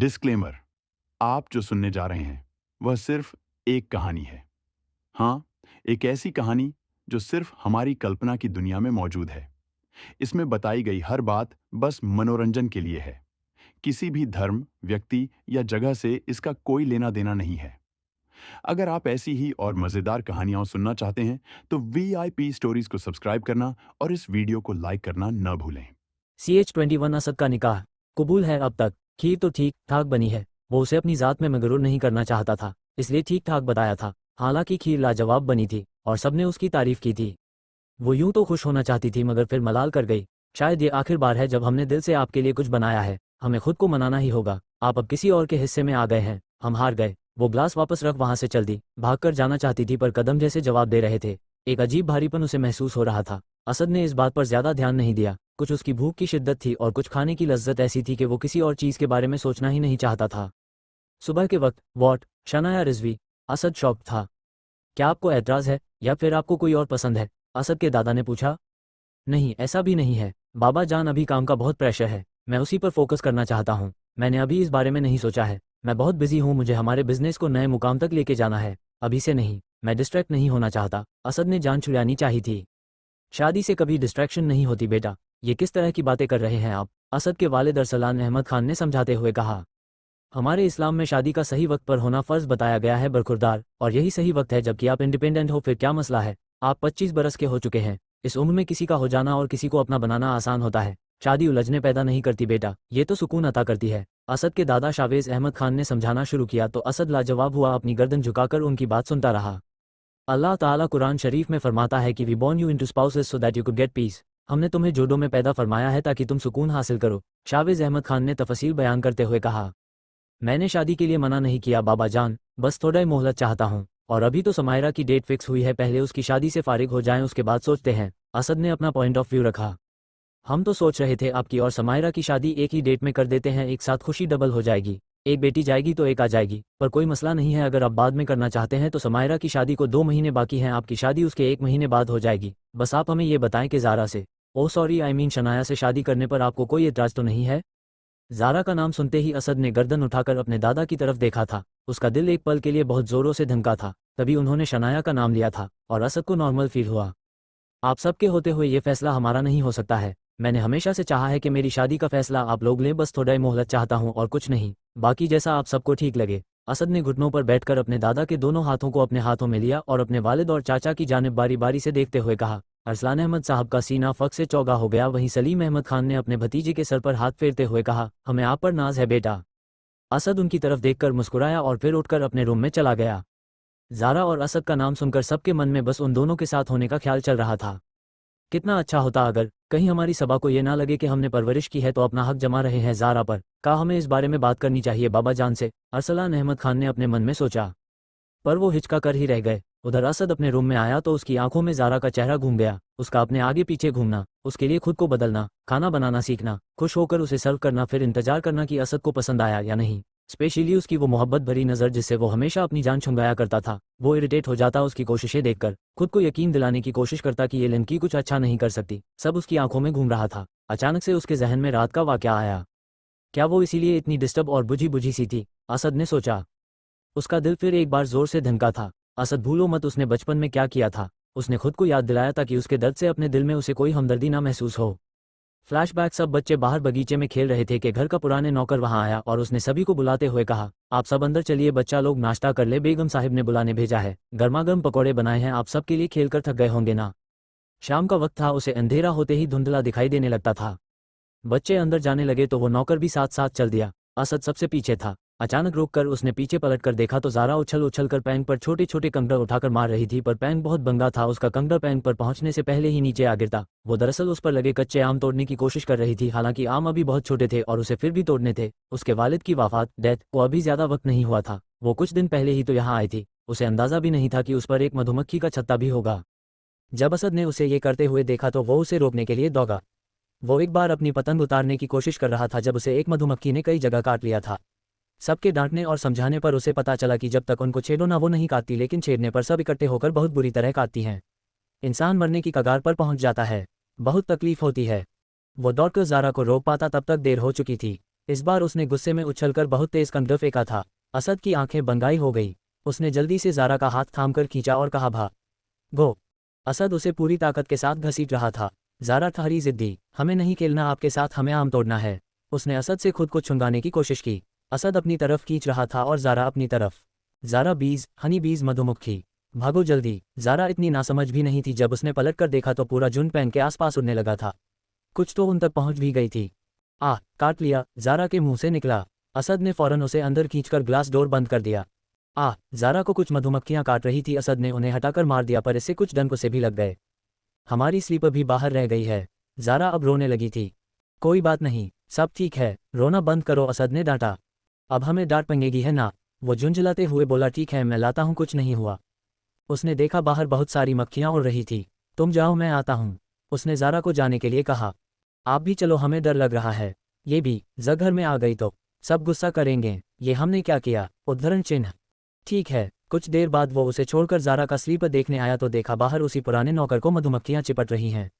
Disclaimer, आप जो सुनने जा रहे हैं वह सिर्फ एक कहानी है। हाँ, एक ऐसी कहानी जो सिर्फ हमारी कल्पना की दुनिया में मौजूद है। इसमें बताई गई हर बात बस मनोरंजन के लिए है। किसी भी धर्म, व्यक्ति या जगह से इसका कोई लेना देना नहीं है। अगर आप ऐसी ही और मजेदार कहानियां सुनना चाहते हैं तो VIP स्टोरीज को सब्सक्राइब करना और इस वीडियो को लाइक करना न भूलें। CH21 असद का निकाह कबूल है अब तक। खीर तो ठीक ठाक बनी है। वो उसे अपनी ज़ात में मगरूर नहीं करना चाहता था, इसलिए ठीक ठाक बताया था। हालांकि खीर लाजवाब बनी थी और सबने उसकी तारीफ की थी। वो यूं तो खुश होना चाहती थी मगर फिर मलाल कर गई। शायद ये आखिर बार है जब हमने दिल से आपके लिए कुछ बनाया है। हमें खुद को मनाना ही होगा। आप अब किसी और के हिस्से में आ गए हैं। हम हार गए। वो ग्लास वापस रख वहां से चल दी। भागकर जाना चाहती थी पर कदम जैसे जवाब दे रहे थे। एक अजीब भारीपन उसे महसूस हो रहा था। असद ने इस बात पर ज्यादा ध्यान नहीं दिया। कुछ उसकी भूख की शिद्दत थी और कुछ खाने की लज्जत ऐसी थी कि वो किसी और चीज़ के बारे में सोचना ही नहीं चाहता था। सुबह के वक्त वॉट शनाया रिजवी। असद शॉक था। क्या आपको एतराज़ है या फिर आपको कोई और पसंद है? असद के दादा ने पूछा। नहीं, ऐसा भी नहीं है बाबा जान, अभी काम का बहुत प्रेशर है। मैं उसी पर फोकस करना चाहता हूँ। मैंने अभी इस बारे में नहीं सोचा है। मैं बहुत बिजी हूँ। मुझे हमारे बिजनेस को नए मुकाम तक लेके जाना है। अभी से नहीं। मैं डिस्ट्रैक्ट नहीं होना चाहता। असद ने जान छुड़ानी चाहिए थी। शादी से कभी डिस्ट्रैक्शन नहीं होती बेटा। ये किस तरह की बातें कर रहे हैं आप? असद के वालिद अरसलान अहमद खान ने समझाते हुए कहा। हमारे इस्लाम में शादी का सही वक्त पर होना फ़र्ज बताया गया है बरखुरदार, और यही सही वक्त है जबकि आप इंडिपेंडेंट हो। फिर क्या मसला है? आप 25 बरस के हो चुके हैं। इस उम्र में किसी का हो जाना और किसी को अपना बनाना आसान होता है। शादी उलझने पैदा नहीं करती बेटा, ये तो सुकून अता करती है। असद के दादा शावेज अहमद खान ने समझाना शुरू किया तो असद लाजवाब हुआ, अपनी गर्दन झुकाकर उनकी बात सुनता रहा। अल्लाह ताला कुरान शरीफ में फरमाता है कि we born you into spouses so that you could get peace. हमने तुम्हें जोड़ों में पैदा फरमाया है ताकि तुम सुकून हासिल करो। शावेज अहमद खान ने तफसील बयान करते हुए कहा। मैंने शादी के लिए मना नहीं किया बाबा जान, बस थोड़ा ही मोहलत चाहता हूँ। और अभी तो समायरा की डेट फिक्स हुई है, पहले उसकी शादी से फारिग हो जाएं उसके बाद सोचते हैं। असद ने अपना पॉइंट ऑफ व्यू रखा। हम तो सोच रहे थे आपकी और समायरा की शादी एक ही डेट में कर देते हैं, एक साथ खुशी डबल हो जाएगी। एक बेटी जाएगी तो एक आ जाएगी। पर कोई मसला नहीं है, अगर आप बाद में करना चाहते हैं तो समायरा की शादी को 2 महीने बाकी हैं, आपकी शादी उसके 1 महीने बाद हो जाएगी। बस आप हमें ये बताएं कि ज़ारा से, oh sorry I mean Shanaya से शादी करने पर आपको कोई एतराज़ तो नहीं है? ज़ारा का नाम सुनते ही असद ने गर्दन उठाकर अपने दादा की तरफ देखा था। उसका दिल एक पल के लिए बहुत ज़ोरों से धमका था। तभी उन्होंने शनाया का नाम लिया था और असद को नॉर्मल फील हुआ। आप सबके होते हुए ये फैसला हमारा नहीं हो सकता है। मैंने हमेशा से चाहा है कि मेरी शादी का फैसला आप लोग लें, बस थोड़ा ही मोहलत चाहता हूँ और कुछ नहीं। बाकी जैसा आप सबको ठीक लगे। असद ने घुटनों पर बैठकर अपने दादा के दोनों हाथों को अपने हाथों में लिया और अपने वालिद और चाचा की जानिब बारी बारी से देखते हुए कहा। अरसलान अहमद साहब का सीना फख्र से चौगा हो गया। वहीं सलीम अहमद खान ने अपने भतीजे के सर पर हाथ फेरते हुए कहा, हमें आप पर नाज है बेटा। असद उनकी तरफ देखकर मुस्कुराया और फिर उठकर अपने रूम में चला गया। ज़ारा और असद का नाम सुनकर सबके मन में बस उन दोनों के साथ होने का ख्याल चल रहा था। कितना अच्छा होता अगर कहीं हमारी सबा को ये ना लगे कि हमने परवरिश की है तो अपना हक जमा रहे हैं ज़ारा पर। का हमें इस बारे में बात करनी चाहिए बाबा जान से? अरसलान अहमद खान ने अपने मन में सोचा, पर वो हिचका कर ही रह गए। उधर असद अपने रूम में आया तो उसकी आंखों में ज़ारा का चेहरा घूम गया। उसका अपने आगे पीछे घूमना, उसके लिए खुद को बदलना, खाना बनाना सीखना, खुश होकर उसे सर्व करना, फिर इंतजार करना कि असद को पसंद आया या नहीं। स्पेशली उसकी वो मोहब्बत भरी नज़र जिससे वो हमेशा अपनी जान छुड़ाया करता था। वो इरिटेट हो जाता उसकी कोशिशें देखकर, खुद को यकीन दिलाने की कोशिश करता कि ये लड़की कुछ अच्छा नहीं कर सकती। सब उसकी आंखों में घूम रहा था। अचानक से उसके जहन में रात का वाकया आया। क्या वो इसीलिए इतनी डिस्टर्ब और बुझी बुझी सी थी? असद ने सोचा। उसका दिल फिर एक बार जोर से धनका था। असद भूलो मत उसने बचपन में क्या किया था। उसने खुद को याद दिलाया ताकि उसके दर्द से अपने दिल में उसे कोई हमदर्दी ना महसूस हो। फ्लैशबैक, सब बच्चे बाहर बगीचे में खेल रहे थे कि घर का पुराने नौकर वहां आया और उसने सभी को बुलाते हुए कहा, आप सब अंदर चलिए, बच्चा लोग नाश्ता कर ले, बेगम साहिब ने बुलाने भेजा है। गर्मागर्म पकौड़े बनाए हैं, आप सब के लिए खेल कर थक गए होंगे ना। शाम का वक्त था, उसे अंधेरा होते ही धुंधला दिखाई देने लगता था। बच्चे अंदर जाने लगे तो वो नौकर भी साथ साथ चल दिया। असद सबसे पीछे था। अचानक रोककर उसने पीछे पलटकर देखा तो ज़ारा उछल उछल कर पैंग पर छोटे छोटे कंकड़ उठाकर मार रही थी, पर पैंग बहुत बंगा था। उसका कंकड़ पैंग पर पहुंचने से पहले ही नीचे आ गिरता। वो दरअसल उस पर लगे कच्चे आम तोड़ने की कोशिश कर रही थी। हालांकि आम अभी बहुत छोटे थे और उसे फिर भी तोड़ने थे। उसके वालिद की वफात डेथ को अभी ज्यादा वक्त नहीं हुआ था। वो कुछ दिन पहले ही तो यहाँ आई थी। उसे अंदाजा भी नहीं था कि उस पर एक मधुमक्खी का छत्ता भी होगा। जब असद ने उसे ये करते हुए देखा तो वो उसे रोकने के लिए दौड़ा। वो एक बार अपनी पतंग उतारने की कोशिश कर रहा था जब उसे एक मधुमक्खी ने कई जगह काट लिया था। सबके डांटने और समझाने पर उसे पता चला कि जब तक उनको छेड़ो ना वो नहीं काटती, लेकिन छेड़ने पर सब इकट्ठे होकर बहुत बुरी तरह काटती हैं। इंसान मरने की कगार पर पहुंच जाता है। बहुत तकलीफ होती है। वो दौड़कर ज़ारा को रोक पाता तब तक देर हो चुकी थी। इस बार उसने गुस्से में उछलकर बहुत तेज कंधा फेंका था। असद की आंखें बंगाई हो गई। उसने जल्दी से ज़ारा का हाथ थामकर खींचा और कहा, भागो। असद उसे पूरी ताकत के साथ घसीट रहा था। ज़ारा ठहरी जिद्दी, हमें नहीं खेलना आपके साथ, हमें आम तोड़ना है। उसने असद से खुद को छुड़ाने की कोशिश की। असद अपनी तरफ खींच रहा था और ज़ारा अपनी तरफ। ज़ारा बीज, हनी बीज, मधुमक्खी, भागो जल्दी। ज़ारा इतनी नासमझ भी नहीं थी। जब उसने पलट कर देखा तो पूरा झुंड पैन के आसपास उड़ने लगा था। कुछ तो उन तक पहुंच भी गई थी। काट लिया, ज़ारा के मुंह से निकला। असद ने फौरन उसे अंदर खींचकर ग्लास डोर बंद कर दिया। ज़ारा को कुछ मधुमक्खियां काट रही थी। असद ने उन्हें हटाकर मार दिया, पर इससे कुछ डंक उसे भी लग गए। हमारी स्लीपर भी बाहर रह गई है। ज़ारा अब रोने लगी थी। कोई बात नहीं, सब ठीक है, रोना बंद करो, असद ने डांटा। अब हमें डांट पड़ेगी है ना? वो झुंझलाते हुए बोला, ठीक है मैं लाता हूँ, कुछ नहीं हुआ। उसने देखा बाहर बहुत सारी मक्खियां उड़ रही थी। तुम जाओ, मैं आता हूँ। उसने ज़ारा को जाने के लिए कहा। आप भी चलो, हमें डर लग रहा है। ये भी जग घर में आ गई तो सब गुस्सा करेंगे, ये हमने क्या किया, उद्धरण चिन्ह। ठीक है। कुछ देर बाद वो उसे छोड़कर ज़ारा का स्लीपर देखने आया तो देखा बाहर उसी पुराने नौकर को मधुमक्खियां चिपट रही हैं।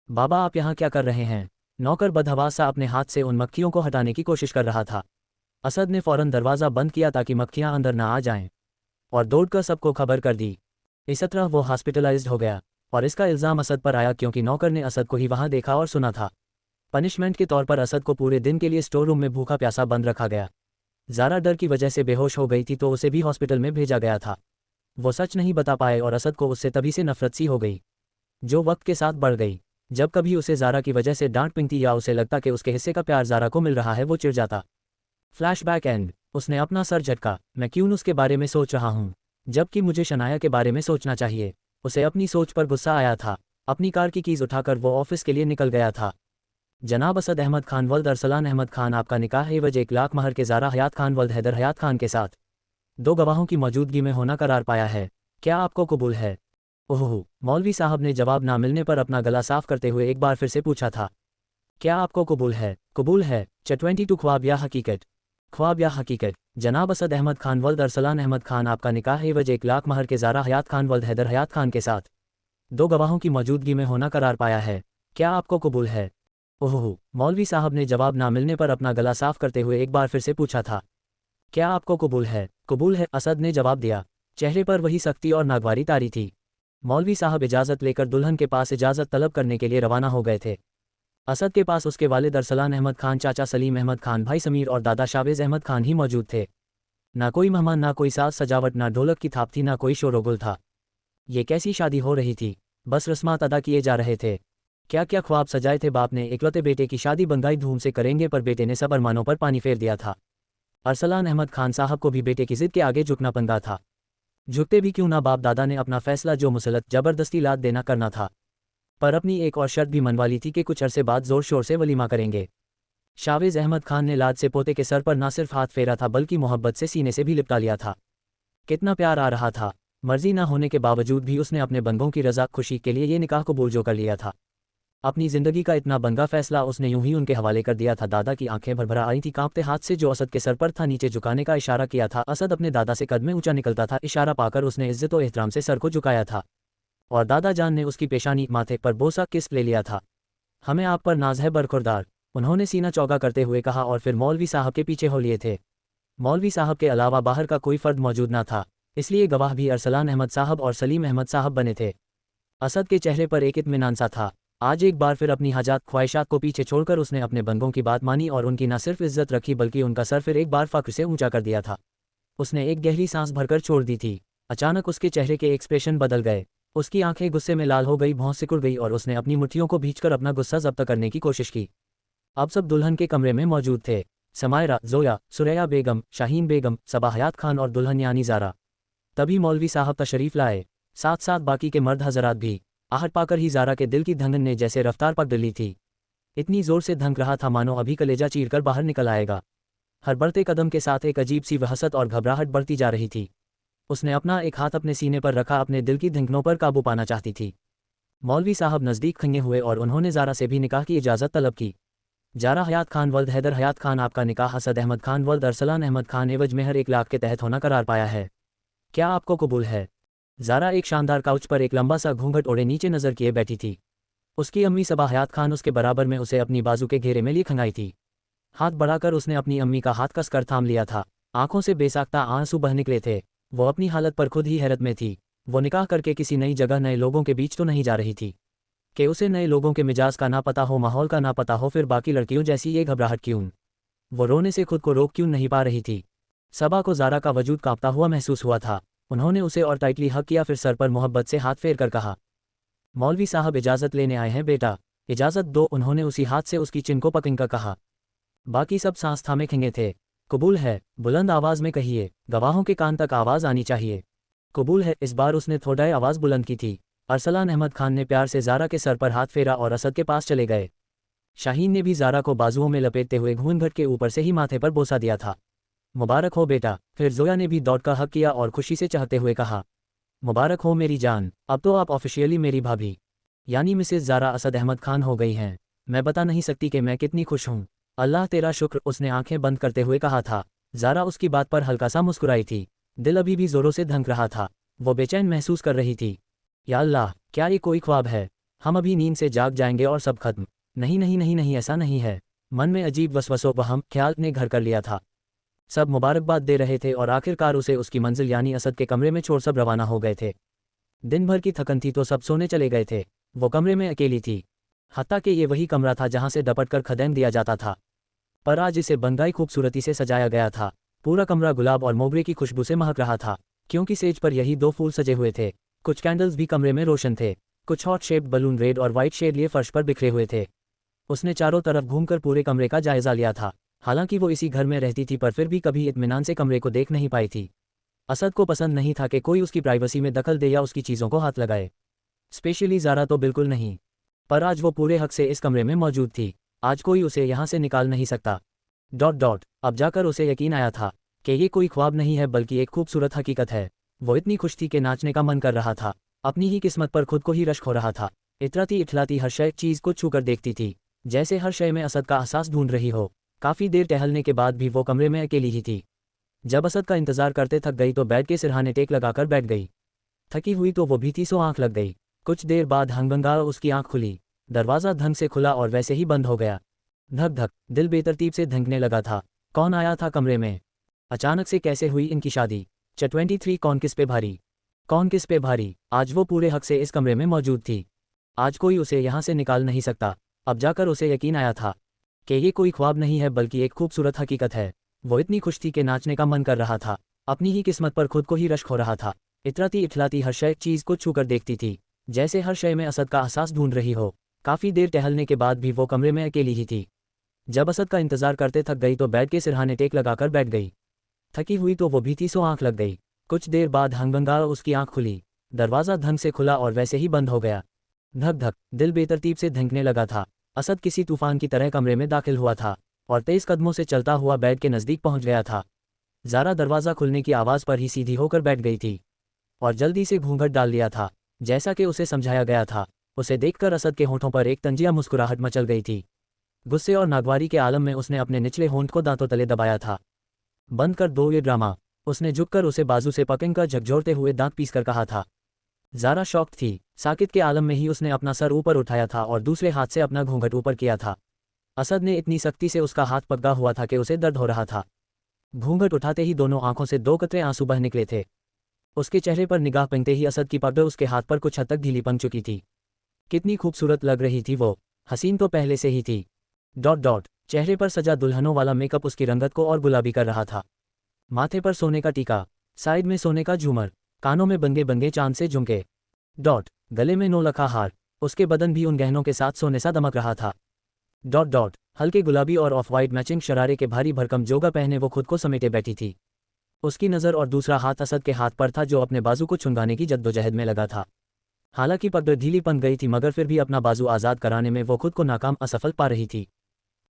बाबा, आप यहाँ क्या कर रहे हैं? नौकर बदहवास सा अपने हाथ से उन मक्खियों को हटाने की कोशिश कर रहा था। असद ने फौरन दरवाज़ा बंद किया ताकि मक्खियां अंदर ना आ जाएं, और दौड़कर सबको खबर कर दी। इस तरह वो हॉस्पिटलाइज्ड हो गया, और इसका इल्ज़ाम असद पर आया क्योंकि नौकर ने असद को ही वहाँ देखा और सुना था। पनिशमेंट के तौर पर असद को पूरे दिन के लिए स्टोर रूम में भूखा प्यासा बंद रखा गया। ज़ारा डर की वजह से बेहोश हो गई थी तो उसे भी हॉस्पिटल में भेजा गया था। वो सच नहीं बता पाए और असद को उससे तभी से नफरत सी हो गई, जो वक्त के साथ बढ़ गई। जब कभी उसे ज़ारा की वजह से डांट पिंगती या उसे लगता कि उसके हिस्से का प्यार ज़ारा को मिल रहा है, वो चिढ़ जाता। Flashback and. उसने अपना सर झटका। मैं क्यों उसके बारे में सोच रहा हूँ, जबकि मुझे शनाया के बारे में सोचना चाहिए। उसे अपनी सोच पर गुस्सा आया था। अपनी कार की कीज़ उठाकर वो ऑफिस के लिए निकल गया था। जनाब असद अहमद खान वल्द अरसलान अहमद खान, आपका निकाह एवज 1 लाख महर के ज़ारा हयात खान वल्द हैदर हयात खान के साथ 2 गवाहों की मौजूदगी में होना करार पाया है। क्या आपको कबूल है? ओह, मौलवी साहब ने जवाब ना मिलने पर अपना गला साफ करते हुए एक बार फिर से पूछा था। क्या आपको कबूल है? कबूल है। 22 ख्वाब या हकीकत? ख्वाब या हकीकत। जनाब असद अहमद खान वल्द अरसलान अहमद खान, आपका निकाह एवज 1 लाख महर के ज़ारा हयात खान वल्द हैदर हयात खान के साथ 2 गवाहों की मौजूदगी में होना करार पाया है। क्या आपको कबूल है? ओह, मौलवी साहब ने जवाब ना मिलने पर अपना गला साफ करते हुए एक बार फिर से पूछा था। क्या आपको कबूल है? कबूल है, असद ने जवाब दिया। चेहरे पर वही सख्ती और नागवारी तारी थी। मौलवी साहब इजाज़त लेकर दुल्हन के पास इजाज़त तलब करने के लिए रवाना हो गए थे। असद के पास उसके वालिद अरसलान अहमद खान, चाचा सलीम अहमद खान, भाई समीर और दादा शावेज़ अहमद खान ही मौजूद थे। ना कोई मेहमान, ना कोई साज सजावट, ना ढोलक की थाप थी, ना कोई शोरगुल था। ये कैसी शादी हो रही थी? बस रस्मात अदा किए जा रहे थे। क्या क्या ख्वाब सजाए थे बाप ने। इकलौते बेटे की शादी बंगाई धूम से करेंगे, पर बेटे ने सब अरमानों पर पानी फेर दिया था। अरसलान अहमद खान साहब को भी बेटे की जिद के आगे झुकना पंगा था। झुकते भी क्यों ना, बाप दादा ने अपना फैसला जो मुसलत जबरदस्ती लाद देना करना था, पर अपनी एक और शर्त भी मनवा ली थी कि कुछ अरसे बाद जोर शोर से वलीमा करेंगे। शावेज़ अहमद खान ने लाद से पोते के सर पर ना सिर्फ हाथ फेरा था बल्कि मोहब्बत से सीने से भी लिपटा लिया था। कितना प्यार आ रहा था। मर्जी ना होने के बावजूद भी उसने अपने बंगों की रज़ा खुशी के लिए ये निकाह कबूल जो कर लिया था। अपनी ज़िंदगी का इतना बंगा फैसला उसने यूं ही उनके हवाले कर दिया था। दादा की आंखें भरभरा आई थी। कांपते हाथ से जो असद के सर पर था नीचे झुकाने का इशारा किया था। असद अपने दादा से कद में ऊंचा निकलता था। इशारा पाकर उसने इज्जत और एहतराम से सर को झुकाया था, और दादा जान ने उसकी पेशानी, माथे पर बोसा किस ले लिया था। हमें आप पर नाज है बरखुरदार, उन्होंने सीना चौगा करते हुए कहा, और फिर मौलवी साहब के पीछे हो लिए थे। मौलवी साहब के अलावा बाहर का कोई फर्द मौजूद न था, इसलिए गवाह भी अरसलान अहमद साहब और सलीम अहमद साहब बने थे। असद के चेहरे पर एक इत्मीनान सा था। आज एक बार फिर अपनी हाजात ख्वाहिशात को पीछे छोड़कर उसने अपने बंगों की बात मानी और उनकी न सिर्फ इज्जत रखी बल्कि उनका सर फिर एक बार फख्र से ऊंचा कर दिया था। उसने एक गहरी सांस भरकर छोड़ दी थी। अचानक उसके चेहरे के एक्सप्रेशन बदल गए। उसकी आंखें गुस्से में लाल हो गई, भौं सिकुड़ गई और उसने अपनी मुट्ठियों को भींचकर अपना गुस्सा जब्त करने की कोशिश की। अब सब दुल्हन के कमरे में मौजूद थे। समायरा, जोया, सुरैया बेगम, शाहीन बेगम, सबा हयात खान और दुल्हन यानी ज़ारा। तभी मौलवी साहब तशरीफ लाए, साथ साथ बाकी के मर्द हजरात भी। आहट पाकर ही ज़ारा के दिल की धड़कन ने जैसे रफ्तार पकड़ ली थी। इतनी जोर से धड़क रहा था मानो अभी कलेजा चीरकर बाहर निकल आएगा। हर बढ़ते कदम के साथ एक अजीब सी वहशत और घबराहट बढ़ती जा रही थी। उसने अपना एक हाथ अपने सीने पर रखा, अपने दिल की धड़कनों पर काबू पाना चाहती थी। मौलवी साहब नज़दीक खंगे हुए और उन्होंने ज़ारा से भी निकाह की इजाज़त तलब की। ज़ारा हयात खान वल्द हैदर हयात खान, आपका निकाह असद अहमद खान वल्द अरसलान अहमद खान एवज मेहर 1 लाख के तहत होना करार पाया है। क्या आपको कबूल है? ज़ारा एक शानदार काउच पर एक लंबा सा घूंघट ओढ़े नीचे नज़र किए बैठी थी। उसकी अम्मी सबा हयात खान उसके बराबर में उसे अपनी बाजू के घेरे में लिए खंगाई थी। हाथ बढ़ाकर उसने अपनी अम्मी का हाथ कसकर थाम लिया था। आंखों से बेसाख्ता आंसू बह निकले थे। वो अपनी हालत पर खुद ही हैरत में थी। वो निकाह करके किसी नई जगह नए लोगों के बीच तो नहीं जा रही थी कि उसे नए लोगों के मिजाज का ना पता हो, माहौल का ना पता हो, फिर बाकी लड़कियों जैसी ये घबराहट क्यों? वो रोने से खुद को रोक क्यों नहीं पा रही थी? सबा को ज़ारा का वजूद कांपता हुआ महसूस हुआ था। उन्होंने उसे और टाइटली हक किया, फिर सर पर मोहब्बत से हाथ फेर कर कहा, मौलवी साहब इजाज़त लेने आए हैं बेटा, इजाज़त दो। उन्होंने उसी हाथ से उसकी चिन को पकड़कर कहा। बाकी सब सांस थामे खिंगे थे। कबूल है, बुलंद आवाज़ में कहिए, गवाहों के कान तक आवाज़ आनी चाहिए। कबूल है। इस बार उसने थोड़ा आवाज़ बुलंद की थी। अरसलान अहमद खान ने प्यार से ज़ारा के सर पर हाथ फेरा और असद के पास चले गए। शाहीन ने भी ज़ारा को बाजुओं में लपेटते हुए घूंघट के ऊपर से ही माथे पर बोसा दिया था। मुबारक हो बेटा। फिर जोया ने भी दौड़कर हक किया और खुशी से चाहते हुए कहा, मुबारक हो मेरी जान, अब तो आप ऑफिशियली मेरी भाभी यानी मिसेस ज़ारा असद अहमद खान हो गई हैं। मैं बता नहीं सकती कि मैं कितनी खुश हूँ। अल्लाह तेरा शुक्र, उसने आंखें बंद करते हुए कहा था। ज़ारा उसकी बात पर हल्का सा मुस्कुराई थी। दिल अभी भी जोरों से धड़क रहा था। वो बेचैन महसूस कर रही थी। या अल्लाह, क्या ये कोई ख्वाब है? हम अभी नींद से जाग जाएंगे और सब खत्म। नहीं नहीं नहीं नहीं, ऐसा नहीं है। मन में अजीब वसवसो वहम ख्याल ने घर कर लिया था। सब मुबारकबाद दे रहे थे और आखिरकार उसे उसकी मंजिल यानी असद के कमरे में छोड़ सब रवाना हो गए थे। दिन भर की थकन थी तो सब सोने चले गए थे। वो कमरे में अकेली थी। हत्ता कि ये वही कमरा था जहां से दपटकर खदेड़ दिया जाता था, पर आज इसे बंगाई खूबसूरती से सजाया गया था। पूरा कमरा गुलाब और मोगरे की खुशबू से महक रहा था, क्योंकि सेज पर यही 2 फूल सजे हुए थे। कुछ कैंडल्स भी कमरे में रोशन थे। कुछ हॉट शेप्ड बलून रेड और वाइट शेड लिए फर्श पर बिखरे हुए थे। उसने चारों तरफ घूमकर पूरे कमरे का जायजा लिया था। हालांकि वो इसी घर में रहती थी, पर फिर भी कभी इत्मीनान से कमरे को देख नहीं पाई थी। असद को पसंद नहीं था कि कोई उसकी प्राइवेसी में दखल दे या उसकी चीज़ों को हाथ लगाए। स्पेशली ज़ारा तो बिल्कुल नहीं। पर आज वो पूरे हक से इस कमरे में मौजूद थी। आज कोई उसे यहाँ से निकाल नहीं सकता। अब जाकर उसे यकीन आया था कि ये कोई ख्वाब नहीं है बल्कि एक खूबसूरत हकीकत है। वो इतनी खुश थी कि नाचने का मन कर रहा था। अपनी ही किस्मत पर खुद को ही रश्क हो रहा था। इतराती इठलाती हर शय चीज़ को छूकर देखती थी, जैसे हर शय में असद का एहसास ढूंढ रही हो। काफ़ी देर टहलने के बाद भी वो कमरे में अकेली ही थी। जब असद का इंतजार करते थक गई तो बेड के सिरहाने टेक लगाकर बैठ गई। थकी हुई तो वो भी थी, सो आंख लग गई। कुछ देर बाद हंगभंगा उसकी आंख खुली। दरवाज़ा ढंग से खुला और वैसे ही बंद हो गया। धक धक दिल बेतरतीब से धड़कने लगा था। कौन आया था कमरे में? अचानक से कैसे हुई इनकी शादी? 23 कौन किस पे भारी? कौन किस पे भारी? आज वो पूरे हक से इस कमरे में मौजूद थी। आज कोई उसे यहाँ से निकाल नहीं सकता। अब जाकर उसे यकीन आया था कि ये कोई ख्वाब नहीं है बल्कि एक खूबसूरत हकीकत है। वो इतनी खुश थी कि नाचने का मन कर रहा था। अपनी ही किस्मत पर खुद को ही रश्क हो रहा था। इतराती इठलाती हर शय चीज़ को छूकर देखती थी, जैसे हर शय में असद का एहसास ढूंढ रही हो। काफ़ी देर टहलने के बाद भी वो कमरे में अकेली ही थी। जब असद का इंतजार करते थक गई तो बेड के सिरहाने टेक लगाकर बैठ गई। थकी हुई तो वो भी थी, सो आंख लग गई। कुछ देर बाद हंगभंगा उसकी आंख खुली। दरवाज़ा ढंग से खुला और वैसे ही बंद हो गया। धक धक दिल बेतरतीब से धड़कने लगा था। असद किसी तूफान की तरह कमरे में दाखिल हुआ था और तेज कदमों से चलता हुआ बेड के नज़दीक पहुंच गया था। ज़ारा दरवाज़ा खुलने की आवाज़ पर ही सीधी होकर बैठ गई थी और जल्दी से घूंघट डाल लिया था, जैसा कि उसे समझाया गया था। उसे देखकर असद के होठों पर एक तंजिया मुस्कुराहट मचल गई थी। गुस्से और नागवारी के आलम में उसने अपने निचले होंठ को दांतों तले दबाया था। बंद कर दो ये ड्रामा, उसने झुककर उसे बाजू से पकड़कर झकझोरते हुए दांत पीसकर कहा था। ज़ारा शॉक्ड थी। साकित के आलम में ही उसने अपना सर ऊपर उठाया था और दूसरे हाथ से अपना घूंघट ऊपर किया था। असद ने इतनी सख्ती से उसका हाथ पकड़ा हुआ था कि उसे दर्द हो रहा था। घूंघट उठाते ही दोनों आंखों से 2 कतरे आंसू बह निकले थे। उसके चेहरे पर निगाह पड़ते ही असद की पकड़ उसके हाथ पर कुछ हद तक ढीली पड़ चुकी थी। कितनी खूबसूरत लग रही थी वो। हसीन तो पहले से ही थी। चेहरे पर सजा दुल्हनों वाला मेकअप उसकी रंगत को और गुलाबी कर रहा था। माथे पर सोने का टीका, साइड में सोने का झूमर, कानों में बंगे बंगे चांद से झुमके, गले में नौलखा हार। उसके बदन भी उन गहनों के साथ सोने सा दमक रहा था। हल्के गुलाबी और ऑफ वाइट मैचिंग शरारे के भारी भरकम जोगा पहने वो खुद को समेटे बैठी थी। उसकी नज़र और दूसरा हाथ असद के हाथ पर था, जो अपने बाजू को छुड़वाने की जद्दोजहद में लगा था। हालांकि पकड़ ढीली पन गई थी, मगर फिर भी अपना बाजू आज़ाद कराने में वो खुद को नाकाम असफल पा रही थी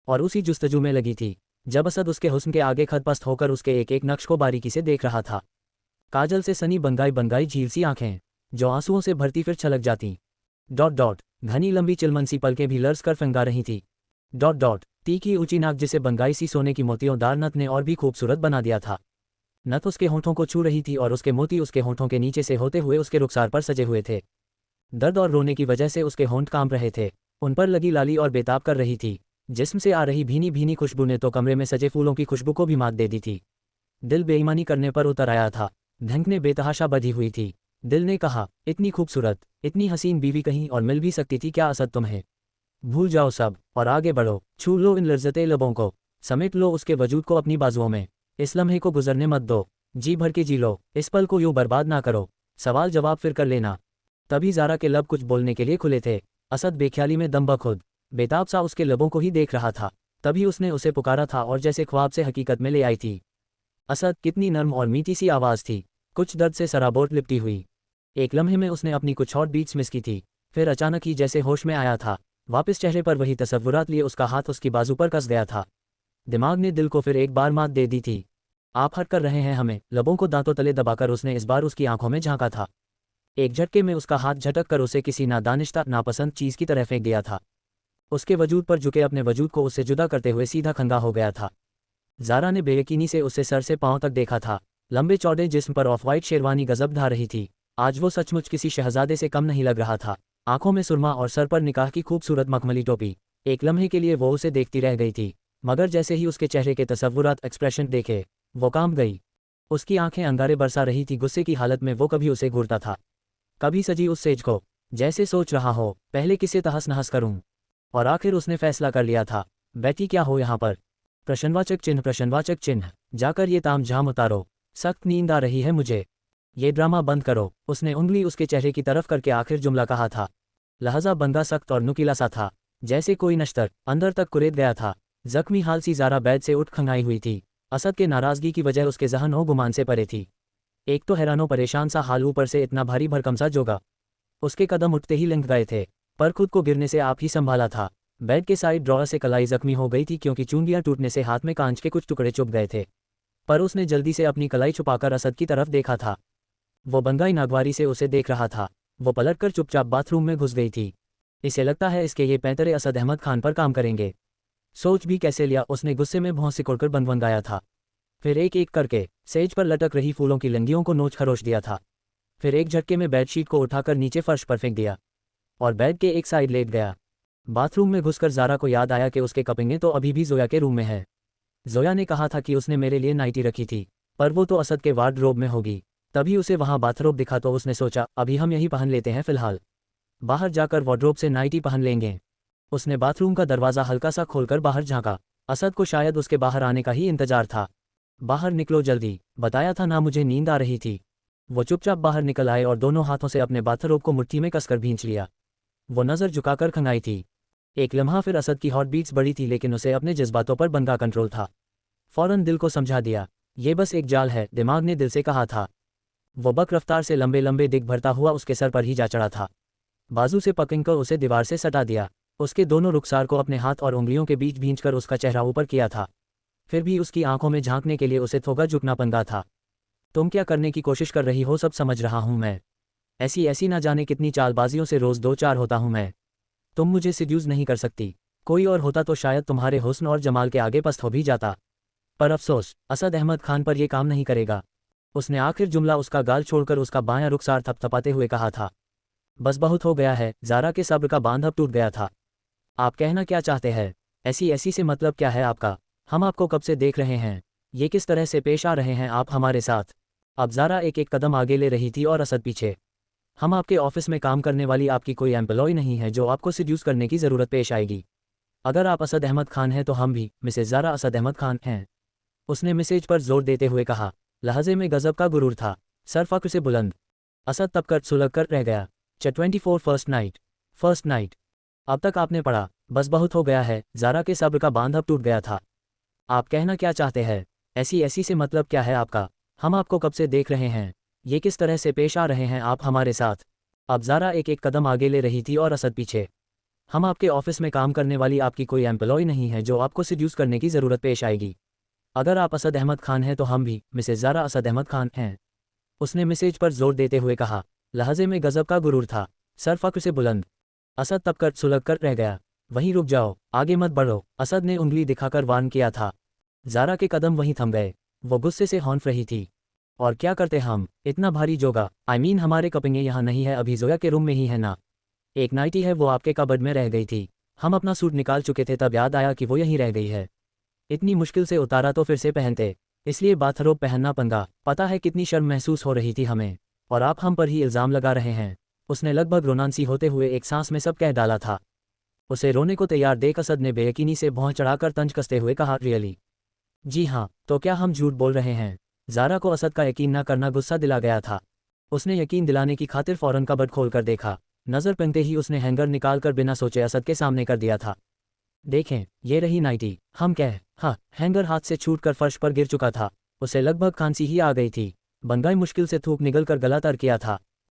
और उसी जुस्तजू में लगी थी जब असद उसके हुस्न के आगे खतपस्त होकर उसके एक एक नक्श को बारीकी से देख रहा था। काजल से सनी बंगाई झील सी आंखें जो आंसुओं से भरती फिर छलक जाती। घनी लंबी चिलमनसी पलकें भी लर्स कर फंगा रही थी। तीखी ऊंची नाक जिसे बंगाई सी सोने की मोतियोंदार नथ ने और भी खूबसूरत बना दिया था। नथ उसके होंठों को छू रही थी और उसके मोती उसके होंठों के नीचे से होते हुए उसके रुखसार पर सजे हुए थे। दर्द और रोने की वजह से उसके होंठ कांप रहे थे। उन पर लगी लाली और बेताब कर रही थी। जिस्म से आ रही भीनी भीनी खुशबू ने तो कमरे में सजे फूलों की खुशबू को भी मात दे दी थी। दिल बेईमानी करने पर उतर आया था। ढंग ने बेतहाशा बधी हुई थी। दिल ने कहा, इतनी खूबसूरत, इतनी हसीन बीवी कहीं और मिल भी सकती थी क्या असद तुम्हें? भूल जाओ सब और आगे बढ़ो, छू लो इन लज्जते लबों को, समेट लो उसके वजूद को अपनी बाजुओं में, इस लम्हे को गुजरने मत दो, जी भर के जी लो, इस पल को यूं बर्बाद ना करो, सवाल जवाब फिर कर लेना। तभी ज़ारा के लब कुछ बोलने के लिए खुले थे। असद बेख्याली में दम बखुद बेताब सा उसके लबों को ही देख रहा था। तभी उसने उसे पुकारा था और जैसे ख्वाब से हकीकत में ले आई थी। असद, कितनी नर्म और मीठी सी आवाज़ थी, कुछ दर्द से सराबोर लिपटी हुई। एक लम्हे में उसने अपनी कुछ हॉट बीट्स मिस की थी। फिर अचानक ही जैसे होश में आया था, वापस चेहरे पर वही तसव्वुरात लिए उसका हाथ उसकी बाजू पर कस गया था। दिमाग ने दिल को फिर एक बार मात दे दी थी। आप हट कर रहे हैं हमें, लबों को दांतों तले दबाकर उसने इस बार उसकी आंखों में झांका था। एक झटके में उसका हाथ झटक कर उसे किसी नादानिश्ता नापसंद चीज़ की तरह फेंक दिया था। उसके वजूद पर झुके अपने वजूद को उससे जुदा करते हुए सीधा खंगा हो गया था। ज़ारा ने बेयकीनी से उसे सर से पांव तक देखा था। लंबे चौड़े जिस्म पर ऑफ वाइट शेरवानी गजब ढा रही थी। आज वो सचमुच किसी शहजादे से कम नहीं लग रहा था। आंखों में सुरमा और सर पर निकाह की खूबसूरत मखमली टोपी। एक लम्हे के लिए वो उसे देखती रह गई थी, मगर जैसे ही उसके चेहरे के तसव्वुरात एक्सप्रेशन देखे, वो काम गई। उसकी आंखें अंगारे बरसा रही थी। गुस्से की हालत में वो कभी उसे घूरता था, कभी सजी उस सेज को, जैसे सोच रहा हो पहले किसे तहस नहस करूं। और आखिर उसने फैसला कर लिया था। बैठी क्या हो यहाँ पर? प्रश्नवाचक चिन्ह प्रश्नवाचक चिन्ह। जाकर ये ताम झाम उतारो, सख्त नींद आ रही है मुझे। ये ड्रामा बंद करो। उसने उंगली उसके चेहरे की तरफ करके आखिर जुमला कहा था। लहजा बंदा सख्त और नुकीला सा था, जैसे कोई नश्तर अंदर तक कुरेद गया था। जख्मी हाल सी ज़ारा बैद से उठ खंगाई हुई थी। असद के नाराज़गी की वजह उसके ज़हन ओ गुमान से परे थी। एक तो हैरानो परेशान सा हाल, ऊपर से इतना भारी भरकम सा जोगा। उसके कदम उठते ही लंघ गए थे, पर खुद को गिरने से आप ही संभाला था। बेड के साइड ड्रॉअर से कलाई जख्मी हो गई थी क्योंकि चूंडियां टूटने से हाथ में कांच के कुछ टुकड़े चुभ गए थे। पर उसने जल्दी से अपनी कलाई छुपाकर असद की तरफ देखा था। वो बंगाई नागवारी से उसे देख रहा था। वो पलटकर चुपचाप बाथरूम में घुस गई थी। इसे लगता है इसके ये पैंतरे असद अहमद खान पर काम करेंगे। सोच भी कैसे लिया, उसने गुस्से में भौं सिकोड़कर बनवाया था। फिर एक एक करके सेज पर लटक रही फूलों की लंगियों को नोच खरोच दिया था। फिर एक झटके में बेडशीट को उठाकर नीचे फर्श पर फेंक दिया और बेड के एक साइड लेट गया। बाथरूम में घुसकर ज़ारा को याद आया कि उसके कपिंगे तो अभी भी जोया के रूम में है। जोया ने कहा था कि उसने मेरे लिए नाइटी रखी थी, पर वो तो असद के वार्डरोब में होगी। तभी उसे वहाँ बाथरोब दिखा तो उसने सोचा अभी हम यही पहन लेते हैं फ़िलहाल, बाहर जाकर वार्डरोब से नाइटी पहन लेंगे। उसने बाथरूम का दरवाज़ा हल्का सा खोलकर बाहर झाँका। असद को शायद उसके बाहर आने का ही इंतजार था। बाहर निकलो जल्दी, बताया था ना मुझे नींद आ रही थी। वो चुपचाप बाहर निकल आए और दोनों हाथों से अपने बाथरोब को मुट्ठी में कसकर भींच लिया। वो नज़र झुकाकर खंगाई थी। एक लम्हा फिर असद की हॉट बीट्स बढ़ी थी, लेकिन उसे अपने जज्बातों पर बंदा कंट्रोल था। फौरन दिल को समझा दिया, ये बस एक जाल है, दिमाग ने दिल से कहा था। वो बक रफ्तार से लंबे लंबे दिग भरता हुआ उसके सर पर ही जा चढ़ा था। बाजू से पकड़कर उसे दीवार से सटा दिया। उसके दोनों रुखसार को अपने हाथ और उंगलियों के बीच भींचकर उसका चेहरा ऊपर किया था। फिर भी उसकी आंखों में झांकने के लिए उसे थोड़ा झुकना पड़ता था। तुम क्या करने की कोशिश कर रही हो? सब समझ रहा हूं मैं। ऐसी ऐसी ना जाने कितनी चालबाजियों से रोज़ दो चार होता हूं मैं। तुम मुझे सिड्यूस नहीं कर सकती। कोई और होता तो शायद तुम्हारे हुस्न और जमाल के आगे पस्त हो भी जाता, पर अफसोस असद अहमद खान पर यह काम नहीं करेगा। उसने आखिर जुमला उसका गाल छोड़कर उसका बायां रुखसार थपथपाते हुए कहा था। बस बहुत हो गया है। ज़ारा के सब्र का बांध अब टूट गया था। आप कहना क्या चाहते हैं? ऐसी ऐसी से मतलब क्या है आपका? हम आपको कब से देख रहे हैं। ये किस तरह से पेश आ रहे हैं आप हमारे साथ? अब ज़ारा एक एक कदम आगे ले रही थी और असद पीछे। हम आपके ऑफिस में काम करने वाली आपकी कोई एम्प्लॉय नहीं है जो आपको सिड्यूस करने की ज़रूरत पेश आएगी। अगर आप असद अहमद खान हैं तो हम भी मिसेज ज़ारा असद अहमद खान हैं। उसने मैसेज पर जोर देते हुए कहा। लहजे में गजब का गुरूर था, सर फक्र से बुलंद। असद तब कर सुलग कर रह गया। 24 फर्स्ट नाइट। अब तक आपने पढ़ा, बस बहुत हो गया है। ज़ारा के सब्र का बांध अब टूट गया था। आप कहना क्या चाहते हैं? ऐसी ऐसी से मतलब क्या है आपका? हम आपको कब से देख रहे हैं। ये किस तरह से पेश आ रहे हैं आप हमारे साथ? अब ज़ारा एक एक कदम आगे ले रही थी और असद पीछे। हम आपके ऑफिस में काम करने वाली आपकी कोई एम्प्लॉय नहीं है जो आपको सिड्यूस करने की ज़रूरत पेश आएगी। अगर आप असद अहमद खान हैं तो हम भी मिसेज ज़ारा असद अहमद खान हैं। उसने मैसेज पर जोर देते हुए कहा। लहजे में गजब का गुरूर था, सर फक्र से बुलंद। असद तब कर सुलग कर रह गया। वहीं रुक जाओ, आगे मत बढ़ो, असद ने उंगली दिखाकर वार्न किया था। ज़ारा के कदम वहीं थम गए। वो गुस्से से हौंफ रही थी। और क्या करते हम? इतना भारी जोगा, हमारे कपिंगे यहाँ नहीं है, अभी जोया के रूम में ही है ना। एक नाइटी है, वो आपके कबर्ड में रह गई थी। हम अपना सूट निकाल चुके थे, तब याद आया कि वो यहीं रह गई है। इतनी मुश्किल से उतारा तो फिर से पहनते, इसलिए बाथरोब पहनना पंगा। पता है कितनी शर्म महसूस हो रही थी हमें, और आप हम पर ही इल्ज़ाम लगा रहे हैं। उसने लगभग रोनांसी होते हुए एक सांस में सब कह डाला था। उसे रोने को तैयार देख असद ने बेयकीनी से भौं चढ़ाकर तंज कसते हुए कहा, रियली? जी हाँ, तो क्या हम झूठ बोल रहे हैं? ज़ारा को असद का यकीन न करना गुस्सा दिला गया था। उसने यकीन दिलाने की खातिर फ़ौरन कबर्ड खोलकर देखा। नज़र पड़ते ही उसने हैंगर निकालकर बिना सोचे असद के सामने कर दिया था। देखें, ये रही नाइटी। हम कह हाँ। हैंगर हाथ से छूटकर फर्श पर गिर चुका था। उसे लगभग खांसी ही आ गई थी। बंगाई मुश्किल से थूक निगलकर गला तर किया था।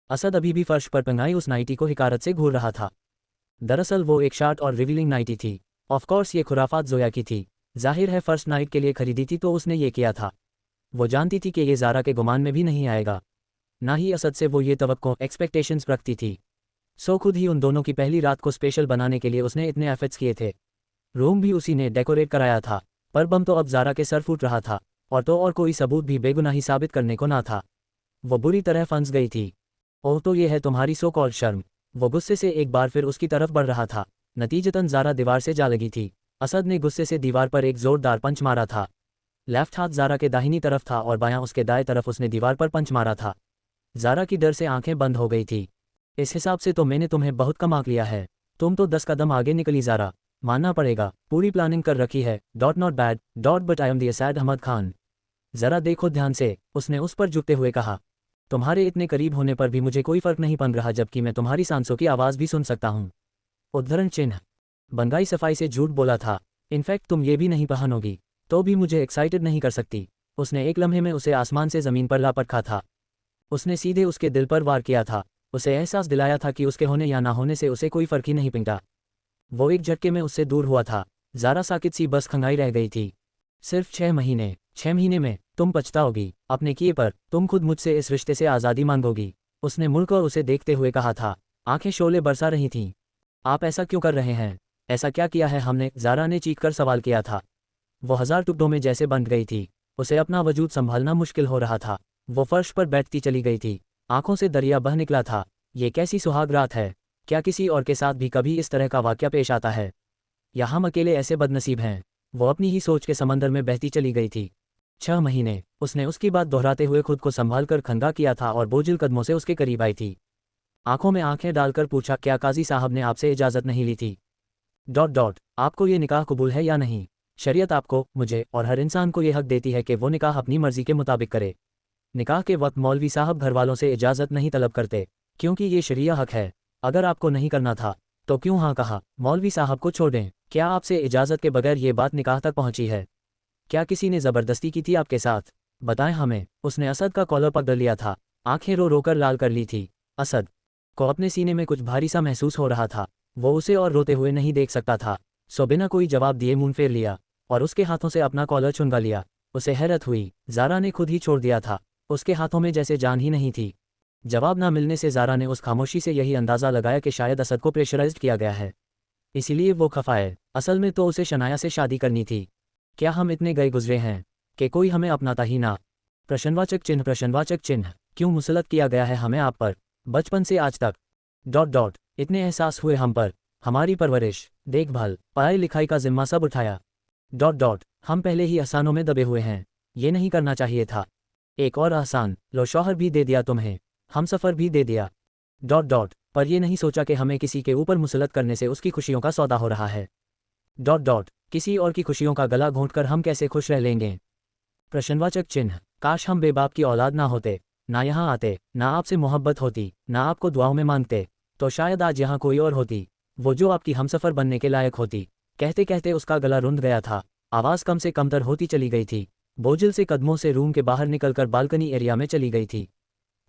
असद अभी भी फर्श पर टंगाई उस नाइटी को हिकारत से घूर रहा था। दरअसल वो एक शार्ट और रिवीलिंग नाइटी थी। ऑफकोर्स ये खुराफात जोया की थी। जाहिर है फर्स्ट नाइट के लिए खरीदी थी तो उसने ये किया था। वो जानती थी कि ये ज़ारा के गुमान में भी नहीं आएगा, ना ही असद से वो ये तवक्को एक्सपेक्टेशंस रखती थी। सो खुद ही उन दोनों की पहली रात को स्पेशल बनाने के लिए उसने इतने एफर्ट्स किए थे। रूम भी उसी ने डेकोरेट कराया था। पर बम तो अब ज़ारा के सर फूट रहा था, और कोई सबूत भी बेगुनाही साबित करने को ना था। वो बुरी तरह फंस गई थी। ओह, तो ये है तुम्हारी सो कॉल्ड शर्म। वो गुस्से से एक बार फिर उसकी तरफ बढ़ रहा था। नतीजतन ज़ारा दीवार से जा लगी थी। असद ने गुस्से से दीवार पर एक जोरदार पंच मारा था। लेफ्ट हाथ ज़ारा के दाहिनी तरफ था और बायां उसके दाएं तरफ उसने दीवार पर पंच मारा था। ज़ारा की डर से आंखें बंद हो गई थी। इस हिसाब से तो मैंने तुम्हें बहुत कम आंक लिया है। तुम तो 10 कदम आगे निकली ज़ारा, मानना पड़ेगा। पूरी प्लानिंग कर रखी है। Not bad but I am the Asad Ahmad Khan. ज़रा देखो ध्यान से, उसने उस पर झुकते हुए कहा। तुम्हारे इतने करीब होने पर भी मुझे कोई फ़र्क नहीं पड़ रहा, जबकि मैं तुम्हारी सांसों की आवाज़ भी सुन सकता हूँ। उद्धरण चिन्ह। बंगाई सफाई से झूठ बोला था। इनफैक्ट तुम ये भी नहीं पहनोगी तो भी मुझे एक्साइटेड नहीं कर सकती। उसने एक लम्हे में उसे आसमान से ज़मीन पर लापरखा था। उसने सीधे उसके दिल पर वार किया था। उसे एहसास दिलाया था कि उसके होने या ना होने से उसे कोई फ़र्क ही नहीं पड़ता। वो एक झटके में उससे दूर हुआ था। ज़ारा साकित सी बस खंगाई रह गई थी। सिर्फ 6 महीने में तुम पछताओगी अपने किए पर। तुम खुद मुझसे इस रिश्ते से आज़ादी मांगोगी। उसने मुड़कर उसे देखते हुए कहा था। आंखें शोले बरसा रही थीं। आप ऐसा क्यों कर रहे हैं? ऐसा क्या किया है हमने? ज़ारा ने चीखकर सवाल किया था। वो 1000 टुकड़ों में जैसे बंध गई थी। उसे अपना वजूद संभालना मुश्किल हो रहा था। वो फर्श पर बैठती चली गई थी। आंखों से दरिया बह निकला था। ये कैसी सुहाग रात है? क्या किसी और के साथ भी कभी इस तरह का वाक़या पेश आता है, या हम अकेले ऐसे बदनसीब हैं? वो अपनी ही सोच के समंदर में बहती चली गई थी। 6 महीने। उसने उसकी बात दोहराते हुए खुद को संभाल कर खंगा किया था और बोझिल कदमों से उसके करीब आई थी। आंखों में आंखें डालकर पूछा, क्या काजी साहब ने आपसे इजाज़त नहीं ली थी? आपको ये निकाह कबूल है या नहीं? शरीयत आपको, मुझे और हर इंसान को ये हक देती है कि वो निकाह अपनी मर्जी के मुताबिक करे। निकाह के वक्त मौलवी साहब घरवालों से इजाज़त नहीं तलब करते, क्योंकि ये शरिया हक है। अगर आपको नहीं करना था तो क्यों हाँ कहा? मौलवी साहब को छोड़ दें। क्या आपसे इजाज़त के बगैर ये बात निकाह तक पहुंची है? क्या किसी ने ज़बरदस्ती की थी आपके साथ? बताएं हमें। उसने असद का कॉलर पकड़ लिया था। आंखें रो रोकर लाल कर ली थी। असद को अपने सीने में कुछ भारी सा महसूस हो रहा था। वो उसे और रोते हुए नहीं देख सकता था। सो बिना कोई जवाब दिए मुंह फेर लिया और उसके हाथों से अपना कॉलर छुड़वा लिया। उसे हैरत हुई, ज़ारा ने खुद ही छोड़ दिया था। उसके हाथों में जैसे जान ही नहीं थी। जवाब ना मिलने से ज़ारा ने उस खामोशी से यही अंदाज़ा लगाया कि शायद असद को प्रेशराइज्ड किया गया है, इसीलिए वो खफा है। असल में तो उसे शनाया से शादी करनी थी। क्या हम इतने गए गुजरे हैं कि कोई हमें अपनाता ही ना? प्रश्नवाचक चिन्ह। क्यों मुसलत किया गया है हमें आप पर, बचपन से आज तक? इतने एहसास हुए हम पर, हमारी परवरिश, देखभाल, पढ़ाई लिखाई का जिम्मा सब उठाया। हम पहले ही आसानों में दबे हुए हैं। ये नहीं करना चाहिए था। एक और आसान, लो शौहर भी दे दिया तुम्हें, हम सफ़र भी दे दिया। पर ये नहीं सोचा कि हमें किसी के ऊपर मुसलत करने से उसकी खुशियों का सौदा हो रहा है। किसी और की खुशियों का गला घोंटकर हम कैसे खुश रह लेंगे? प्रश्नवाचक चिन्ह। काश हम बेबाप की औलाद ना होते, ना यहाँ आते, ना आपसे मोहब्बत होती, ना आपको दुआओं में मांगते, तो शायद आज यहाँ कोई और होती, वो जो आपकी हमसफ़र बनने के लायक होती। कहते कहते उसका गला रुंध गया था। आवाज़ कम से कमतर होती चली गई थी। बोझिल से कदमों से रूम के बाहर निकलकर बालकनी एरिया में चली गई थी।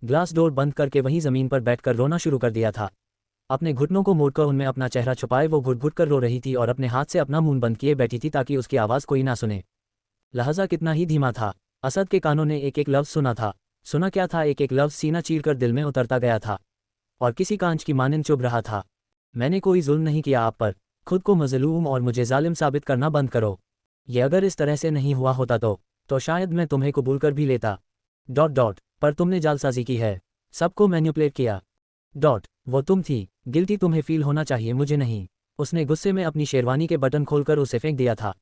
ग्लास डोर बंद करके वहीं ज़मीन पर बैठकर रोना शुरू कर दिया था। अपने घुटनों को मोड़कर उनमें अपना चेहरा छुपाए वो घुट घुट कर रो रही थी और अपने हाथ से अपना मुंह बंद किए बैठी थी ताकि उसकी आवाज़ कोई ना सुने। लहजा कितना ही धीमा था। असद के कानों ने एक एक लफ्ज़ सुना था। सुना क्या था? एक एक लफ्ज़ सीना चीरकर दिल में उतरता गया था और किसी कांच की मानिंद चुभ रहा था। मैंने कोई जुल्म नहीं किया आप पर। खुद को मज़लूम और मुझे जालिम साबित करना बंद करो। ये अगर इस तरह से नहीं हुआ होता तो शायद मैं तुम्हें कबूल कर भी लेता। पर तुमने जालसाजी की है, सबको मैन्युपुलेट किया। वो तुम थी। गिल्टी तुम्हें फील होना चाहिए, मुझे नहीं। उसने गुस्से में अपनी शेरवानी के बटन खोलकर उसे फेंक दिया था।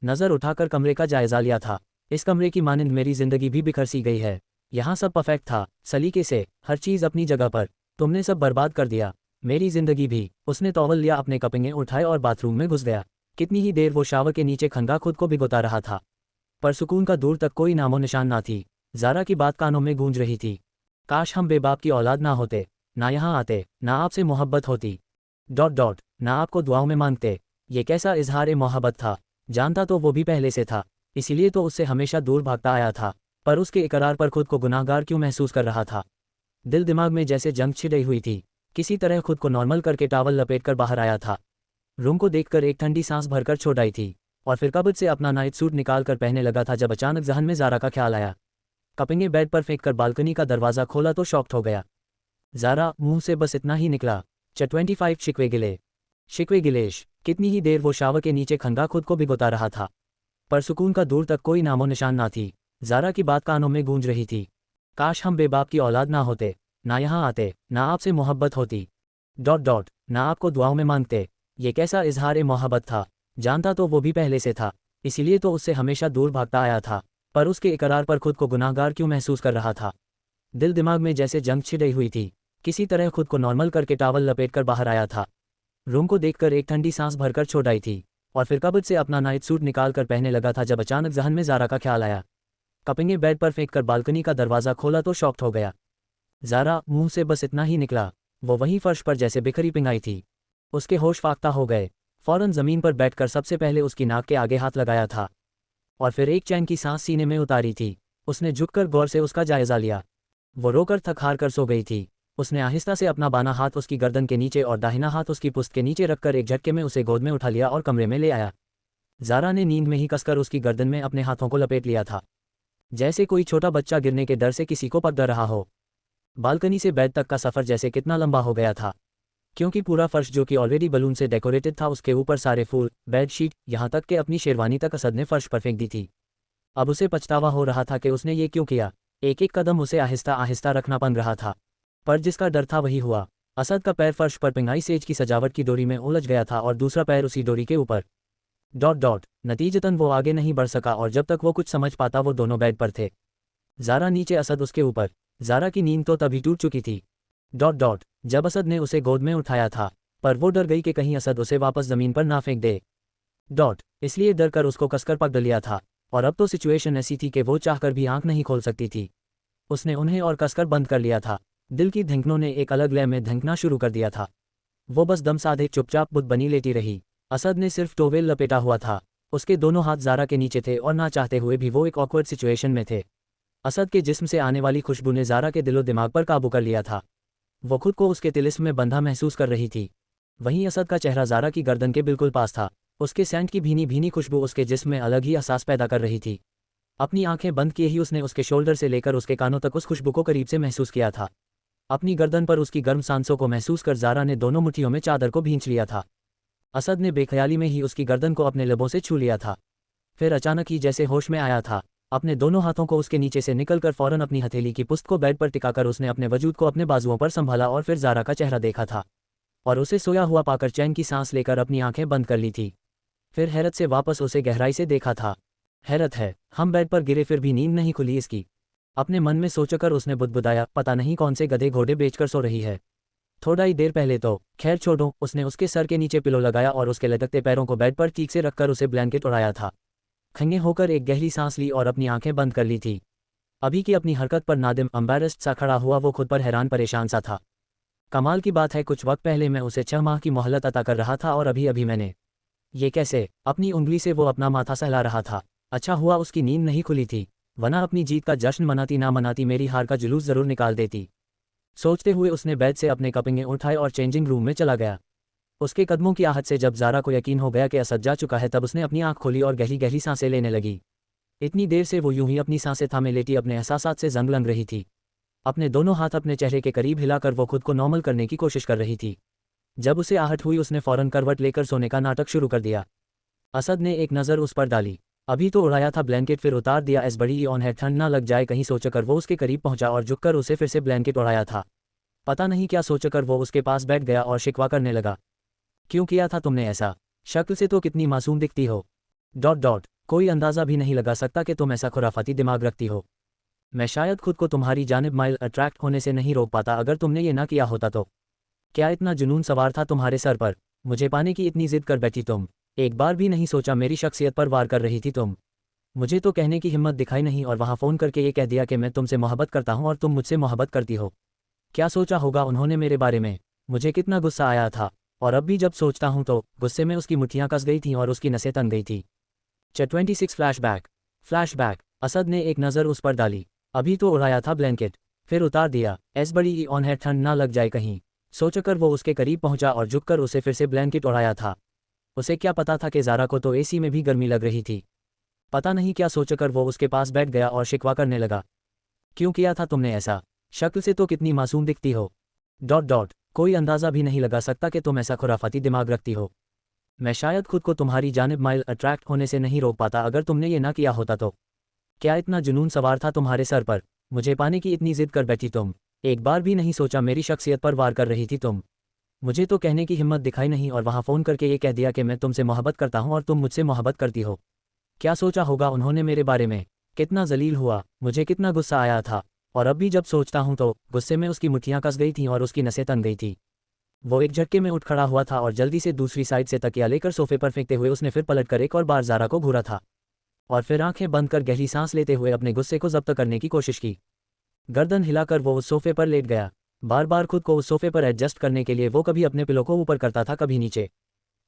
नज़र उठाकर कमरे का जायजा लिया था। इस कमरे की मानिंद मेरी जिंदगी भी बिखर सी गई है। यहाँ सब परफेक्ट था, सलीके से, हर चीज़ अपनी जगह पर। तुमने सब बर्बाद कर दिया, मेरी जिंदगी भी। उसने टॉवल लिया, अपने कपड़े उठाए और बाथरूम में घुस गया। कितनी ही देर वो शावर के नीचे खंगा खुद को भिगोता रहा था, पर सुकून का दूर तक कोई नामो निशान ना थी। ज़ारा की बात कानों में गूंज रही थी। काश हम बेबाप की औलाद ना होते, ना यहाँ आते, ना आपसे मोहब्बत होती, ना आपको दुआओं में मांगते। ये कैसा इजहार मोहब्बत था। जानता तो वो भी पहले से था, इसीलिए तो उससे हमेशा दूर भागता आया था। पर उसके इकरार पर खुद को गुनाहगार क्यों महसूस कर रहा था। दिल दिमाग में जैसे जंग छिड़ी हुई थी। किसी तरह खुद को नॉर्मल करके टॉवल लपेटकर बाहर आया था। रूम को देखकर एक ठंडी सांस भरकर छोड़ आई थी और फिर कबर्ड से अपना नाइट सूट निकाल कर पहनने लगा था जब अचानक जहन में ज़ारा का ख्याल आया। कपड़े बेड पर फेंककर बालकनी का दरवाज़ा खोला तो शॉक्ड हो गया। ज़ारा, मुंह से बस इतना ही निकला, 25 शिकवे गिलेश। कितनी ही देर वो शावर के नीचे खंगा खुद को भिगोता रहा था, पर सुकून का दूर तक कोई नामो निशान ना थी। ज़ारा की बात कानों में गूंज रही थी। काश हम बेबाप की औलाद ना होते, ना यहाँ आते, ना आपसे मोहब्बत होती, ना आपको दुआओं में मांगते। ये कैसा इजहार मोहब्बत था। जानता तो वो भी पहले से था, इसीलिए तो उससे हमेशा दूर भागता आया था। पर उसके इकरार पर खुद को गुनाहगार क्यों महसूस कर रहा था। दिल दिमाग में जैसे जंग छिड़ी हुई थी। किसी तरह खुद को नॉर्मल करके टॉवल लपेटकर बाहर आया था। रूम को देखकर एक ठंडी सांस भरकर छोड़ आई थी और फिर कबर्ड से अपना नाइट सूट निकाल कर पहनने लगा था जब अचानक जहन में ज़ारा का ख्याल आया। कपड़े बेड पर फेंककर बालकनी का दरवाज़ा खोला तो शॉक्ड हो गया। ज़ारा, मुंह से बस इतना ही निकला। वो वहीं फर्श पर जैसे बिखरी पिंगाई थी। उसके होश फाख्ता हो गए। फौरन ज़मीन पर बैठकर सबसे पहले उसकी नाक के आगे हाथ लगाया था और फिर एक चैन की सांस सीने में उतारी थी। उसने झुककर गौर से उसका जायज़ा लिया। वो रोकर थक हार कर सो गई थी। उसने आहिस्ता से अपना बाना हाथ उसकी गर्दन के नीचे और दाहिना हाथ उसकी पुश्त के नीचे रखकर एक झटके में उसे गोद में उठा लिया और कमरे में ले आया। ज़ारा ने नींद में ही कसकर उसकी गर्दन में अपने हाथों को लपेट लिया था, जैसे कोई छोटा बच्चा गिरने के डर से किसी को पकड़ रहा हो। बालकनी से बेड तक का सफ़र जैसे कितना लंबा हो गया था, क्योंकि पूरा फर्श जो कि ऑलरेडी बलून से डेकोरेटेड था, उसके ऊपर सारे फूल, बेडशीट, यहाँ तक कि अपनी शेरवानी तक असद ने फर्श पर फेंक दी थी। अब उसे पछतावा हो रहा था कि उसने ये क्यों किया। एक एक कदम उसे आहिस्ता आहिस्ता रखना पड़ रहा था, पर जिसका डर था वही हुआ। असद का पैर फर्श पर पिंगाई सेज की सजावट की डोरी में उलझ गया था और दूसरा पैर उसी डोरी के ऊपर। नतीजतन वो आगे नहीं बढ़ सका और जब तक वो कुछ समझ पाता वो दोनों बेड पर थे। ज़ारा नीचे, असद उसके ऊपर। ज़ारा की नींद तो तभी टूट चुकी थी। जब असद ने उसे गोद में उठाया था, पर वो डर गई कि कहीं असद उसे वापस ज़मीन पर ना फेंक दे। इसलिए डर कर उसको कसकर पकड़ लिया था और अब तो सिचुएशन ऐसी थी कि वो चाहकर भी आंख नहीं खोल सकती थी। उसने उन्हें और कसकर बंद कर लिया था। दिल की धड़कनों ने एक अलग लय में धड़कना शुरू कर दिया था। वो बस दम साधे चुपचाप बुत बनी लेटी रही। असद ने सिर्फ टोवेल लपेटा हुआ था। उसके दोनों हाथ ज़ारा के नीचे थे और ना चाहते हुए भी वो एक ऑकवर्ड सिचुएशन में थे। असद के जिस्म से आने वाली खुशबू ने ज़ारा के दिलो दिमाग पर काबू कर लिया था। वो खुद को उसके तिलिस्म में बंधा महसूस कर रही थी। वहीं असद का चेहरा ज़ारा की गर्दन के बिल्कुल पास था। उसके सेंट की भीनी भीनी खुशबू उसके जिस्म में अलग ही एहसास पैदा कर रही थी। अपनी आंखें बंद किए ही उसने उसके शोल्डर से लेकर उसके कानों तक उस खुशबू को करीब से महसूस किया था। अपनी गर्दन पर उसकी गर्म सांसों को महसूस कर ज़ारा ने दोनों मुट्ठियों में चादर को भींच लिया था। असद ने बेख्याली में ही उसकी गर्दन को अपने लबों से छू लिया था। फिर अचानक ही जैसे होश में आया था, अपने दोनों हाथों को उसके नीचे से निकलकर फौरन अपनी हथेली की पुश्त को बेड पर टिकाकर उसने अपने वजूद को अपने बाजुओं पर संभाला और फिर ज़ारा का चेहरा देखा था और उसे सोया हुआ पाकर चैन की सांस लेकर अपनी आंखें बंद कर ली थी। फिर हैरत से वापस उसे गहराई से देखा था। हैरत है, हम बेड पर गिरे फिर भी नींद नहीं खुली इसकी। अपने मन में सोचकर उसने बुदबुदाया, पता नहीं कौन से गधे घोड़े बेचकर सो रही है। थोड़ा ही देर पहले तो, खैर छोड़ो। उसने उसके सर के नीचे पिलो लगाया और उसके लटकते पैरों को बेड पर ठीक से रखकर उसे ब्लैंकेट उड़ाया था। खंगे होकर एक गहरी सांस ली और अपनी आंखें बंद कर ली थी। अभी की अपनी हरकत पर नादिम एम्बैरेस्ड सा खड़ा हुआ। वो खुद पर हैरान परेशान सा था। कमाल की बात है, कुछ वक्त पहले मैं उसे 6 माह की मोहलत अता कर रहा था और अभी अभी मैंने, ये कैसे? अपनी उंगली से वो अपना माथा सहला रहा था। अच्छा हुआ उसकी नींद नहीं खुली थी, वरना अपनी जीत का जश्न मनाती ना मनाती मेरी हार का जुलूस जरूर निकाल देती। सोचते हुए उसने बेड से अपने कपड़े उठाए और चेंजिंग रूम में चला गया। उसके कदमों की आहट से जब ज़ारा को यकीन हो गया कि असद जा चुका है, तब उसने अपनी आंख खोली और गहरी गहरी सांसें लेने लगी। इतनी देर से वो यूं ही अपनी सांसें थामे लेटी अपने एहसासात से जंग लग रही थी। अपने दोनों हाथ अपने चेहरे के करीब हिलाकर वो खुद को नॉर्मल करने की कोशिश कर रही थी। जब उसे आहट हुई, उसने फौरन करवट लेकर सोने का नाटक शुरू कर दिया। असद ने एक नज़र उस पर डाली। अभी तो उड़ाया था ब्लैंकेट, फिर उतार दिया। एस बड़ी ऑन है, ठंड ना लग जाए कहीं, सोचकर वो उसके करीब पहुंचा और झुककर उसे फिर से ब्लैंकेट उड़ाया था। पता नहीं क्या सोचकर वो उसके पास बैठ गया और शिकवा करने लगा। क्यों किया था तुमने ऐसा? शक्ल से तो कितनी मासूम दिखती हो। कोई अंदाज़ा भी नहीं लगा सकता कि तुम ऐसा खुराफाती दिमाग रखती हो। मैं शायद खुद को तुम्हारी जानिब माइल अट्रैक्ट होने से नहीं रोक पाता अगर तुमने ये ना किया होता तो। क्या इतना जुनून सवार था तुम्हारे सर पर? मुझे पाने की इतनी जिद कर बैठी तुम। एक बार भी नहीं सोचा मेरी शख्सियत पर वार कर रही थी तुम। मुझे तो कहने की हिम्मत दिखाई नहीं और वहाँ फ़ोन करके ये कह दिया कि मैं तुमसे मोहब्बत करता हूँ और तुम मुझसे मोहब्बत करती हो। क्या सोचा होगा उन्होंने मेरे बारे में? मुझे कितना गुस्सा आया था। और अब भी जब सोचता हूँ तो गुस्से में उसकी मुट्ठियाँ कस गई थीं और उसकी नसें तन गई थी। 26 फ्लैशबैक। असद ने एक नज़र उस पर डाली। अभी तो उड़ाया था ब्लैंकेट, फिर उतार दिया। एस बड़ी ई ऑन है, ठंड ना लग जाए कहीं। सोचकर वो उसके करीब पहुंचा और झुककर उसे फिर से ब्लैंकेट उड़ाया था। उसे क्या पता था कि ज़ारा को तो एसी में भी गर्मी लग रही थी। पता नहीं क्या सोचकर वो उसके पास बैठ गया और शिकवा करने लगा। क्यों किया था तुमने ऐसा? शक्ल से तो कितनी मासूम दिखती हो। कोई अंदाज़ा भी नहीं लगा सकता कि तुम ऐसा खुराफाती दिमाग रखती हो। मैं शायद खुद को तुम्हारी जानिब माइल अट्रैक्ट होने से नहीं रोक पाता अगर तुमने ये ना किया होता तो। क्या इतना जुनून सवार था तुम्हारे सर पर? मुझे पाने की इतनी जिद कर बैठी तुम। एक बार भी नहीं सोचा मेरी शख्सियत पर वार कर रही थी तुम। मुझे तो कहने की हिम्मत दिखाई नहीं और वहाँ फ़ोन करके ये कह दिया कि मैं तुमसे मोहब्बत करता हूँ और तुम मुझसे मोहब्बत करती हो। क्या सोचा होगा उन्होंने मेरे बारे में? कितना जलील हुआ, मुझे कितना गुस्सा आया था। और अब भी जब सोचता हूँ तो गुस्से में उसकी मुट्ठियाँ कस गई थीं और उसकी नसें तन गई थी। वो एक झटके में उठ खड़ा हुआ था और जल्दी से दूसरी साइड से तकिया लेकर सोफे पर फेंकते हुए उसने फिर पलटकर एक और बार ज़ारा को घूरा था और फिर आंखें बंद कर गहरी सांस लेते हुए अपने गुस्से को जब्त करने की कोशिश की। गर्दन हिलाकर वो उस सोफे पर लेट गया। बार बार खुद को उस सोफे पर एडजस्ट करने के लिए वो कभी अपने पिलो को ऊपर करता था, कभी नीचे,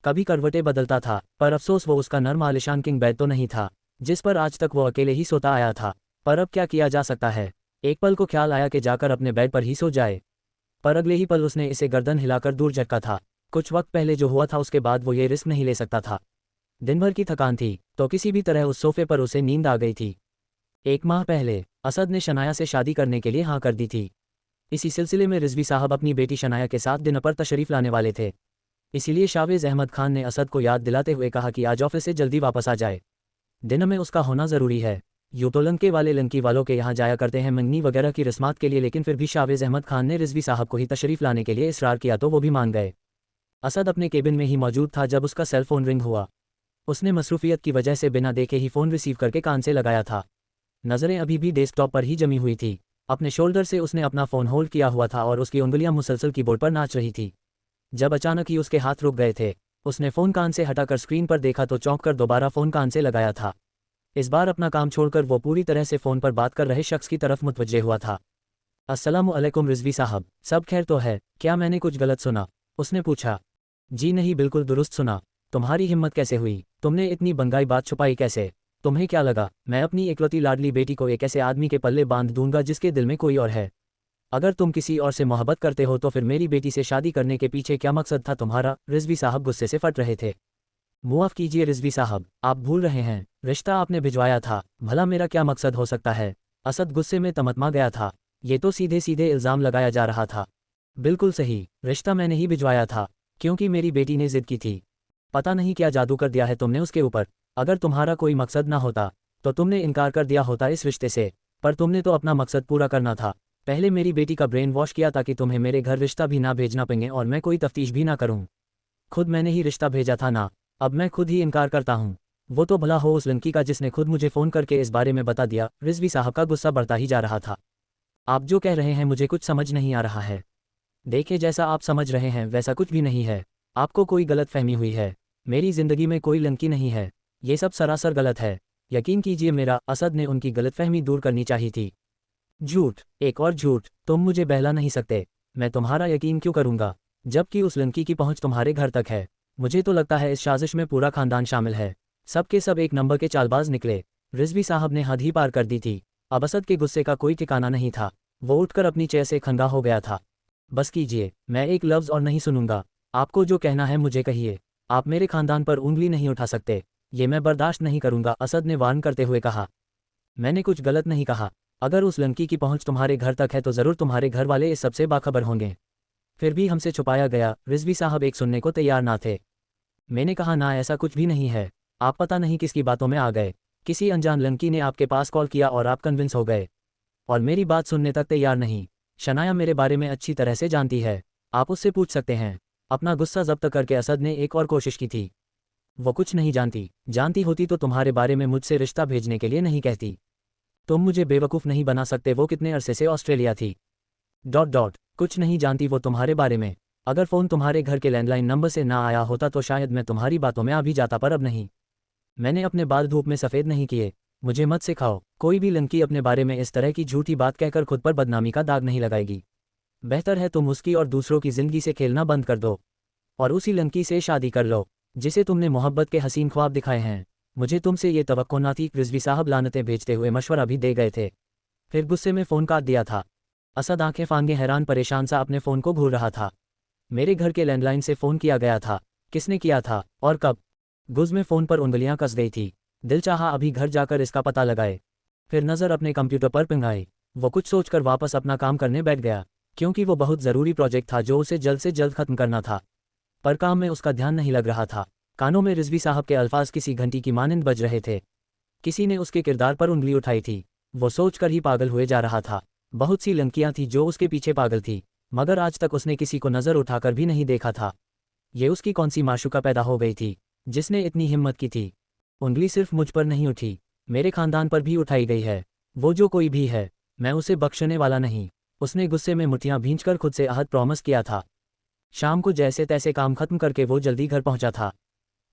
कभी करवटें बदलता था, पर अफसोस वो उसका नर्म आलिशान किंग बेड तो नहीं था जिस पर आज तक वो अकेले ही सोता आया था। पर अब क्या किया जा सकता है? एक पल को ख्याल आया कि जाकर अपने बेड पर ही सो जाए, पर अगले ही पल उसने इसे गर्दन हिलाकर दूर झटका था। कुछ वक्त पहले जो हुआ था उसके बाद वो ये रिस्क नहीं ले सकता था। दिन भर की थकान थी तो किसी भी तरह उस सोफे पर उसे नींद आ गई थी। 1 माह पहले असद ने शनाया से शादी करने के लिए हाँ कर दी थी। इसी सिलसिले में रिजवी साहब अपनी बेटी शनाया के साथ दिन पर तशरीफ लाने वाले थे। इसीलिए शावेज़ अहमद खान ने असद को याद दिलाते हुए कहा कि आज ऑफिस से जल्दी वापस आ जाए, दिन में उसका होना ज़रूरी है। यूँ तो लंके वाले लंकी वालों के यहाँ जाया करते हैं मंगनी वगैरह की रस्मात के लिए, लेकिन फिर भी शावेज़ अहमद खान ने रिजवी साहब को ही तशरीफ़ लाने के लिए इसरार किया तो वो भी मान गए। असद अपने केबिन में ही मौजूद था जब उसका सेल फ़ोन रिंग हुआ। उसने मसरूफियत की वजह से बिना देखे ही फ़ोन रिसीव करके कान से लगाया था। नज़रें अभी भी डेस्कटॉप पर ही जमी हुई थी। अपने शोल्डर से उसने अपना फ़ोन होल्ड किया हुआ था और उसकी उंगलियां मुसलसल कीबोर्ड पर नाच रही थी। जब अचानक ही उसके हाथ रुक गए थे, उसने फ़ोन कान से हटाकर स्क्रीन पर देखा तो चौंक कर दोबारा फ़ोन कान से लगाया था। इस बार अपना काम छोड़कर वो पूरी तरह से फ़ोन पर बात कर रहे शख्स की तरफ मुतवज्जे हुआ था। अस्सलामु अलैकुम रिजवी साहब, सब खैर तो है? क्या मैंने कुछ गलत सुना? उसने पूछा। जी नहीं, बिल्कुल दुरुस्त सुना। तुम्हारी हिम्मत कैसे हुई? तुमने इतनी बंगाई बात छुपाई कैसे? तुम्हें क्या लगा मैं अपनी इकलौती लाडली बेटी को एक ऐसे आदमी के पल्ले बांध दूंगा जिसके दिल में कोई और है? अगर तुम किसी और से मोहब्बत करते हो तो फिर मेरी बेटी से शादी करने के पीछे क्या मकसद था तुम्हारा? रिजवी साहब गुस्से से फट रहे थे। मुआफ़ कीजिए रिजवी साहब, आप भूल रहे हैं, रिश्ता आपने भिजवाया था, भला मेरा क्या मकसद हो सकता है? असद गुस्से में तमतमा गया था। ये तो सीधे सीधे इल्ज़ाम लगाया जा रहा था। बिल्कुल सही, रिश्ता मैंने ही भिजवाया था, क्योंकि मेरी बेटी ने जिद की थी। पता नहीं क्या जादू कर दिया है तुमने उसके ऊपर। अगर तुम्हारा कोई मकसद ना होता तो तुमने इनकार कर दिया होता इस रिश्ते से, पर तुमने तो अपना मकसद पूरा करना था। पहले मेरी बेटी का ब्रेन वॉश किया ताकि तुम्हें मेरे घर रिश्ता भी ना भेजना पड़े और मैं कोई तफ्तीश भी ना करूं। खुद मैंने ही रिश्ता भेजा था ना, अब मैं खुद ही इनकार करता हूं। वो तो भला हो उस लड़की का जिसने खुद मुझे फ़ोन करके इस बारे में बता दिया। रिजवी साहब का गुस्सा बढ़ता ही जा रहा था। आप जो कह रहे हैं मुझे कुछ समझ नहीं आ रहा है। देखे, जैसा आप समझ रहे हैं वैसा कुछ भी नहीं है। आपको कोई गलत फहमी हुई है। मेरी ज़िंदगी में कोई लड़की नहीं है। ये सब सरासर गलत है, यकीन कीजिए मेरा। असद ने उनकी गलतफहमी दूर करनी चाहिए थी। झूठ, एक और झूठ, तुम मुझे बहला नहीं सकते। मैं तुम्हारा यकीन क्यों करूंगा जबकि उस लड़की की पहुंच तुम्हारे घर तक है? मुझे तो लगता है इस साजिश में पूरा खानदान शामिल है। सब के सब एक नंबर के चालबाज निकले। रिजवी साहब ने हद ही पार कर दी थी। अब असद के गुस्से का कोई ठिकाना नहीं था। वो उठकर अपनी चेयर से खंगा हो गया था। बस कीजिए, मैं एक लफ्ज़ और नहीं सुनूंगा। आपको जो कहना है मुझे कहिए। आप मेरे खानदान पर उंगली नहीं उठा सकते, ये मैं बर्दाश्त नहीं करूंगा, असद ने वार्न करते हुए कहा। मैंने कुछ गलत नहीं कहा। अगर उस लड़की की पहुंच तुम्हारे घर तक है तो ज़रूर तुम्हारे घर वाले इस सबसे बाखबर होंगे। फिर भी हमसे छुपाया गया। रिजवी साहब एक सुनने को तैयार ना थे। मैंने कहा ना, ऐसा कुछ भी नहीं है। आप पता नहीं किसकी बातों में आ गए। किसी अनजान लड़की ने आपके पास कॉल किया और आप कन्विंस हो गए और मेरी बात सुनने तक तैयार नहीं। शनाया मेरे बारे में अच्छी तरह से जानती है, आप उससे पूछ सकते हैं। अपना गुस्सा जब्त करके असद ने एक और कोशिश की थी। वो कुछ नहीं जानती होती तो तुम्हारे बारे में मुझसे रिश्ता भेजने के लिए नहीं कहती। तुम मुझे बेवकूफ़ नहीं बना सकते। वो कितने अरसे से ऑस्ट्रेलिया थी। कुछ नहीं जानती वो तुम्हारे बारे में। अगर फ़ोन तुम्हारे घर के लैंडलाइन नंबर से ना आया होता तो शायद मैं तुम्हारी बातों में आ भी जाता, पर अब नहीं। मैंने अपने बाल धूप में सफ़ेद नहीं किए। मुझे मत सिखाओ। कोई भी लड़की अपने बारे में इस तरह की झूठी बात कहकर खुद पर बदनामी का दाग नहीं लगाएगी। बेहतर है तुम उसकी और दूसरों की ज़िंदगी से खेलना बंद कर दो और उसी लड़की से शादी कर लो जिसे तुमने मोहब्बत के हसीन ख्वाब दिखाए हैं। मुझे तुमसे ये तवक्को ना थी। रिजवी साहब लानतें भेजते हुए मशवरा भी दे गए थे, फिर गुस्से में फ़ोन काट दिया था। असद आंखें फांगे हैरान परेशान सा अपने फ़ोन को घूर रहा था। मेरे घर के लैंडलाइन से फ़ोन किया गया था। किसने किया था और कब? गुज में फ़ोन पर उंगलियां कस गई थी। दिल चाहा अभी घर जाकर इसका पता लगाए। फिर नज़र अपने कंप्यूटर पर पिंगाई। वो कुछ सोचकर वापस अपना काम करने बैठ गया, क्योंकि वो बहुत ज़रूरी प्रोजेक्ट था जो उसे जल्द से जल्द ख़त्म करना था। पर काम में उसका ध्यान नहीं लग रहा था। कानों में रिजवी साहब के अल्फाज किसी घंटी की मानंद बज रहे थे। किसी ने उसके किरदार पर उंगली उठाई थी। वो सोचकर ही पागल हुए जा रहा था। बहुत सी लड़कियां थी जो उसके पीछे पागल थी, मगर आज तक उसने किसी को नज़र उठाकर भी नहीं देखा था। ये उसकी कौन सी माशूका पैदा हो गई थी जिसने इतनी हिम्मत की थी? उंगली सिर्फ मुझ पर नहीं उठी, मेरे खानदान पर भी उठाई गई है। वो जो कोई भी है, मैं उसे बख्शने वाला नहीं। उसने गुस्से में मुट्ठियां भींचकर खुद से अहद प्रॉमिस किया था। शाम को जैसे तैसे काम खत्म करके वो जल्दी घर पहुंचा था।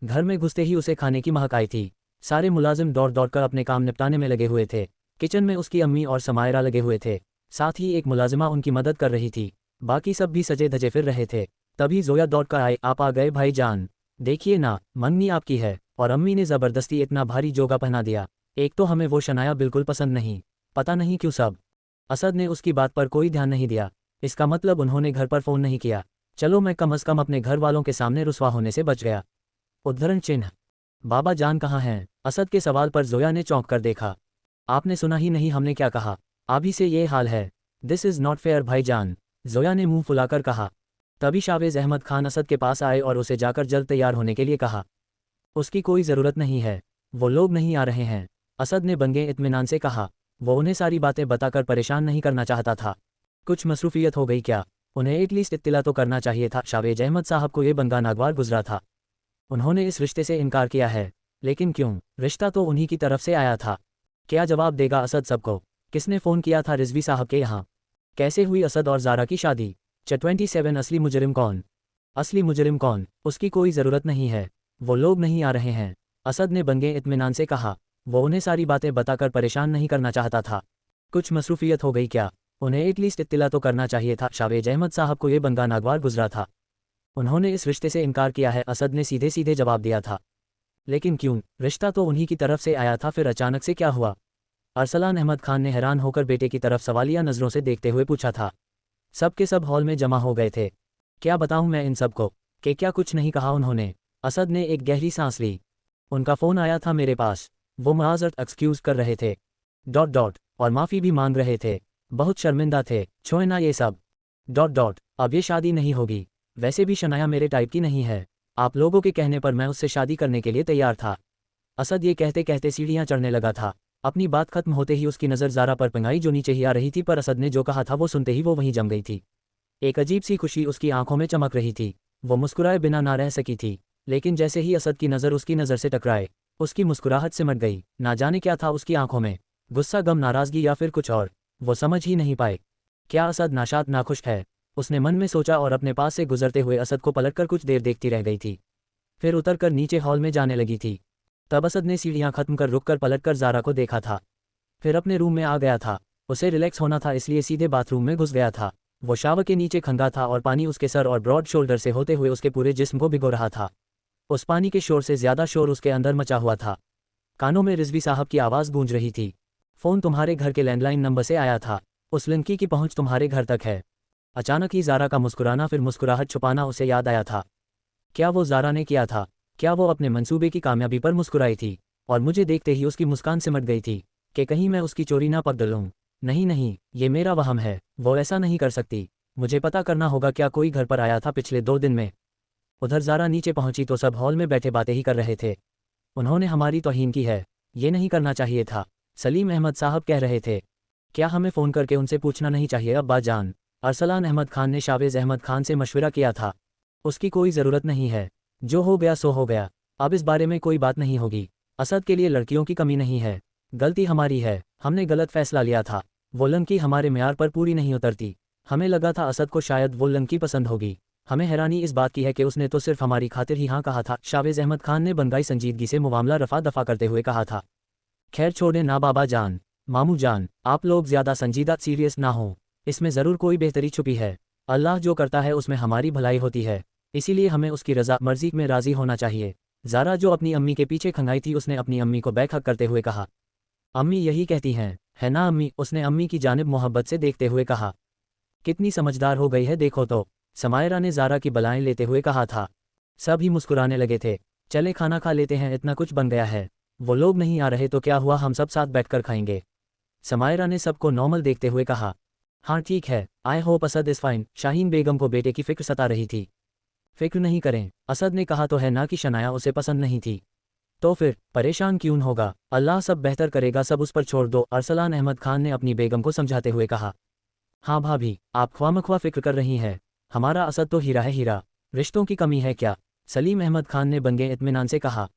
घर में घुसते ही उसे खाने की महक आई थी। सारे मुलाजिम दौड़ दौड़कर अपने काम निपटाने में लगे हुए थे। किचन में उसकी अम्मी और समायरा लगे हुए थे, साथ ही एक मुलाजिमा उनकी मदद कर रही थी। बाकी सब भी सजे धजे फिर रहे थे। तभी जोया दौड़कर आए। आप आ गए भाईजान, देखिए ना, मंगनी आपकी है। और अम्मी ने ज़बरदस्ती इतना भारी जोगा पहना दिया। एक तो हमें वो शनाया बिल्कुल पसंद नहीं, पता नहीं क्यों सब। असद ने उसकी बात पर कोई ध्यान नहीं दिया। इसका मतलब उन्होंने घर पर फ़ोन नहीं किया। चलो मैं कम अज़ कम अपने घर वालों के सामने रुसवा होने से बच गया। उद्धरण चिन्ह। बाबा जान कहाँ हैं? असद के सवाल पर जोया ने चौंक कर देखा। आपने सुना ही नहीं हमने क्या कहा? अभी से ये हाल है। दिस इज़ नॉट फेयर भाईजान, जोया ने मुंह फुलाकर कहा। तभी शावेज़ अहमद खान असद के पास आए और उसे जाकर जल्द तैयार होने के लिए कहा। उसकी कोई ज़रूरत नहीं है, वो लोग नहीं आ रहे हैं, असद ने बंगे इत्मीनान से कहा। वो उन्हें सारी बातें बताकर परेशान नहीं करना चाहता था। कुछ मसरूफियत हो गई क्या? उन्हें एटलीस्ट इत्तिला तो करना चाहिए था। शावेज़ अहमद साहब को ये बंगा नागवार गुजरा था। उन्होंने इस रिश्ते से इनकार किया है, लेकिन क्यों? रिश्ता तो उन्हीं की तरफ से आया था। क्या जवाब देगा असद सबको? किसने फ़ोन किया था रिजवी साहब के यहाँ? कैसे हुई असद और ज़ारा की शादी? 27 असली मुजरिम कौन? असली मुजरिम कौन? उसकी कोई ज़रूरत नहीं है, वो लोग नहीं आ रहे हैं, असद ने बंगे इत्मीनान से कहा। वो उन्हें सारी बातें बताकर परेशान नहीं करना चाहता था। कुछ मसरूफियत हो गई क्या? उन्हें एटलीस्ट इत्तिला तो करना चाहिए था। शावेज़ अहमद साहब को ये बंगा नागवार गुजरा था। उन्होंने इस रिश्ते से इनकार किया है, असद ने सीधे सीधे जवाब दिया था। लेकिन क्यों? रिश्ता तो उन्हीं की तरफ से आया था, फिर अचानक से क्या हुआ? अरसलान अहमद खान ने हैरान होकर बेटे की तरफ सवालिया नज़रों से देखते हुए पूछा था। सब के सब हॉल में जमा हो गए थे। क्या बताऊं मैं इन सबको कि क्या कुछ नहीं कहा उन्होंने? असद ने एक गहरी सांस ली। उनका फ़ोन आया था मेरे पास। वो माज़रत एक्सक्यूज़ कर रहे थे और माफ़ी भी मांग रहे थे। बहुत शर्मिंदा थे। छोड़े ना ये सब। अब ये शादी नहीं होगी। वैसे भी शनाया मेरे टाइप की नहीं है। आप लोगों के कहने पर मैं उससे शादी करने के लिए तैयार था। असद ये कहते कहते सीढ़ियाँ चढ़ने लगा था। अपनी बात खत्म होते ही उसकी नज़र ज़ारा पर पिंगाई जो नीचे ही आ रही थी, पर असद ने जो कहा था वो सुनते ही वो वहीं जम गई थी। एक अजीब सी खुशी उसकी आंखों में चमक रही थी। वो मुस्कुराए बिना ना रह सकी थी, लेकिन जैसे ही असद की नज़र उसकी नज़र से टकराए, उसकी मुस्कुराहट सिमट गई। ना जाने क्या था उसकी आंखों में, गुस्सा, गम, नाराज़गी या फिर कुछ और, वो समझ ही नहीं पाए। क्या असद नाशाद नाखुश है? उसने मन में सोचा और अपने पास से गुजरते हुए असद को पलटकर कुछ देर देखती रह गई थी। फिर उतरकर नीचे हॉल में जाने लगी थी। तब असद ने सीढ़ियाँ खत्म कर रुककर पलटकर ज़ारा को देखा था। फिर अपने रूम में आ गया था। उसे रिलैक्स होना था, इसलिए सीधे बाथरूम में घुस गया था। वो शावर के नीचे खंगा था और पानी उसके सर और ब्रॉड शोल्डर से होते हुए उसके पूरे जिस्म को भिगो रहा था। उस पानी के शोर से ज़्यादा शोर उसके अंदर मचा हुआ था। कानों में रिजवी साहब की आवाज़ गूंज रही थी। फ़ोन तुम्हारे घर के लैंडलाइन नंबर से आया था। उस लड़की की पहुंच तुम्हारे घर तक है। अचानक ही ज़ारा का मुस्कुराना, फिर मुस्कुराहट छुपाना उसे याद आया था। क्या वो ज़ारा ने किया था? क्या वो अपने मंसूबे की कामयाबी पर मुस्कुराई थी? और मुझे देखते ही उसकी मुस्कान सिमट गई थी कि कहीं मैं उसकी चोरी ना पकड़ लूं। नहीं, ये मेरा वहम है। वो ऐसा नहीं कर सकती। मुझे पता करना होगा क्या कोई घर पर आया था पिछले 2 दिन में। उधर ज़ारा नीचे पहुंची तो सब हॉल में बैठे बातें ही कर रहे थे। उन्होंने हमारी तौहीन की है, ये नहीं करना चाहिए था, सलीम अहमद साहब कह रहे थे। क्या हमें फ़ोन करके उनसे पूछना नहीं चाहिए अब्बा जान? अरसलान अहमद खान ने शावेज़ अहमद खान से मशवरा किया था। उसकी कोई ज़रूरत नहीं है। जो हो गया सो हो गया, अब इस बारे में कोई बात नहीं होगी। असद के लिए लड़कियों की कमी नहीं है, गलती हमारी है, हमने गलत फैसला लिया था। वो लड़की हमारे म्यार पर पूरी नहीं उतरती। हमें लगा था असद को शायद वो लड़की पसंद होगी। हमें हैरानी इस बात की है कि उसने तो सिर्फ हमारी खातिर ही हाँ कहा था। शावेज़ अहमद खान ने बंगाई संजीदगी से मामला रफा दफा करते हुए कहा था। खैर छोड़े ना बाबा जान, मामू जान, आप लोग ज़्यादा संजीदा सीरियस ना हो, इसमें ज़रूर कोई बेहतरी छुपी है। अल्लाह जो करता है उसमें हमारी भलाई होती है, इसीलिए हमें उसकी रज़ा मर्जी में राज़ी होना चाहिए। ज़ारा जो अपनी अम्मी के पीछे खंगाई थी, उसने अपनी अम्मी को बैक हक करते हुए कहा। अम्मी यही कहती हैं, है ना अम्मी? उसने अम्मी की जानिब मोहब्बत से देखते हुए कहा। कितनी समझदार हो गई है देखो तो, समायरा ने ज़ारा की बलाएं लेते हुए कहा था। सब ही मुस्कुराने लगे थे। चले खाना खा लेते हैं, इतना कुछ बन गया है। वो लोग नहीं आ रहे तो क्या हुआ, हम सब साथ बैठकर खाएंगे। समायरा ने सबको नॉर्मल देखते हुए कहा। हाँ ठीक है, I hope Asad is fine. Shaheen Begum को बेटे की फिक्र सता रही थी। फिक्र नहीं करें, असद ने कहा तो है ना कि शनाया उसे पसंद नहीं थी। तो फिर परेशान क्यों होगा, अल्लाह सब बेहतर करेगा, सब उस पर छोड़ दो। अरसलान अहमद खान ने अपनी बेगम को समझाते हुए कहा। हाँ भाभी, आप ख्वामख्वा फिक्र कर रही हैं, हमारा असद तो हीरा है हीरा, रिश्तों की कमी है क्या? सलीम अहमद खान ने बंगे इत्मीनान से कहा।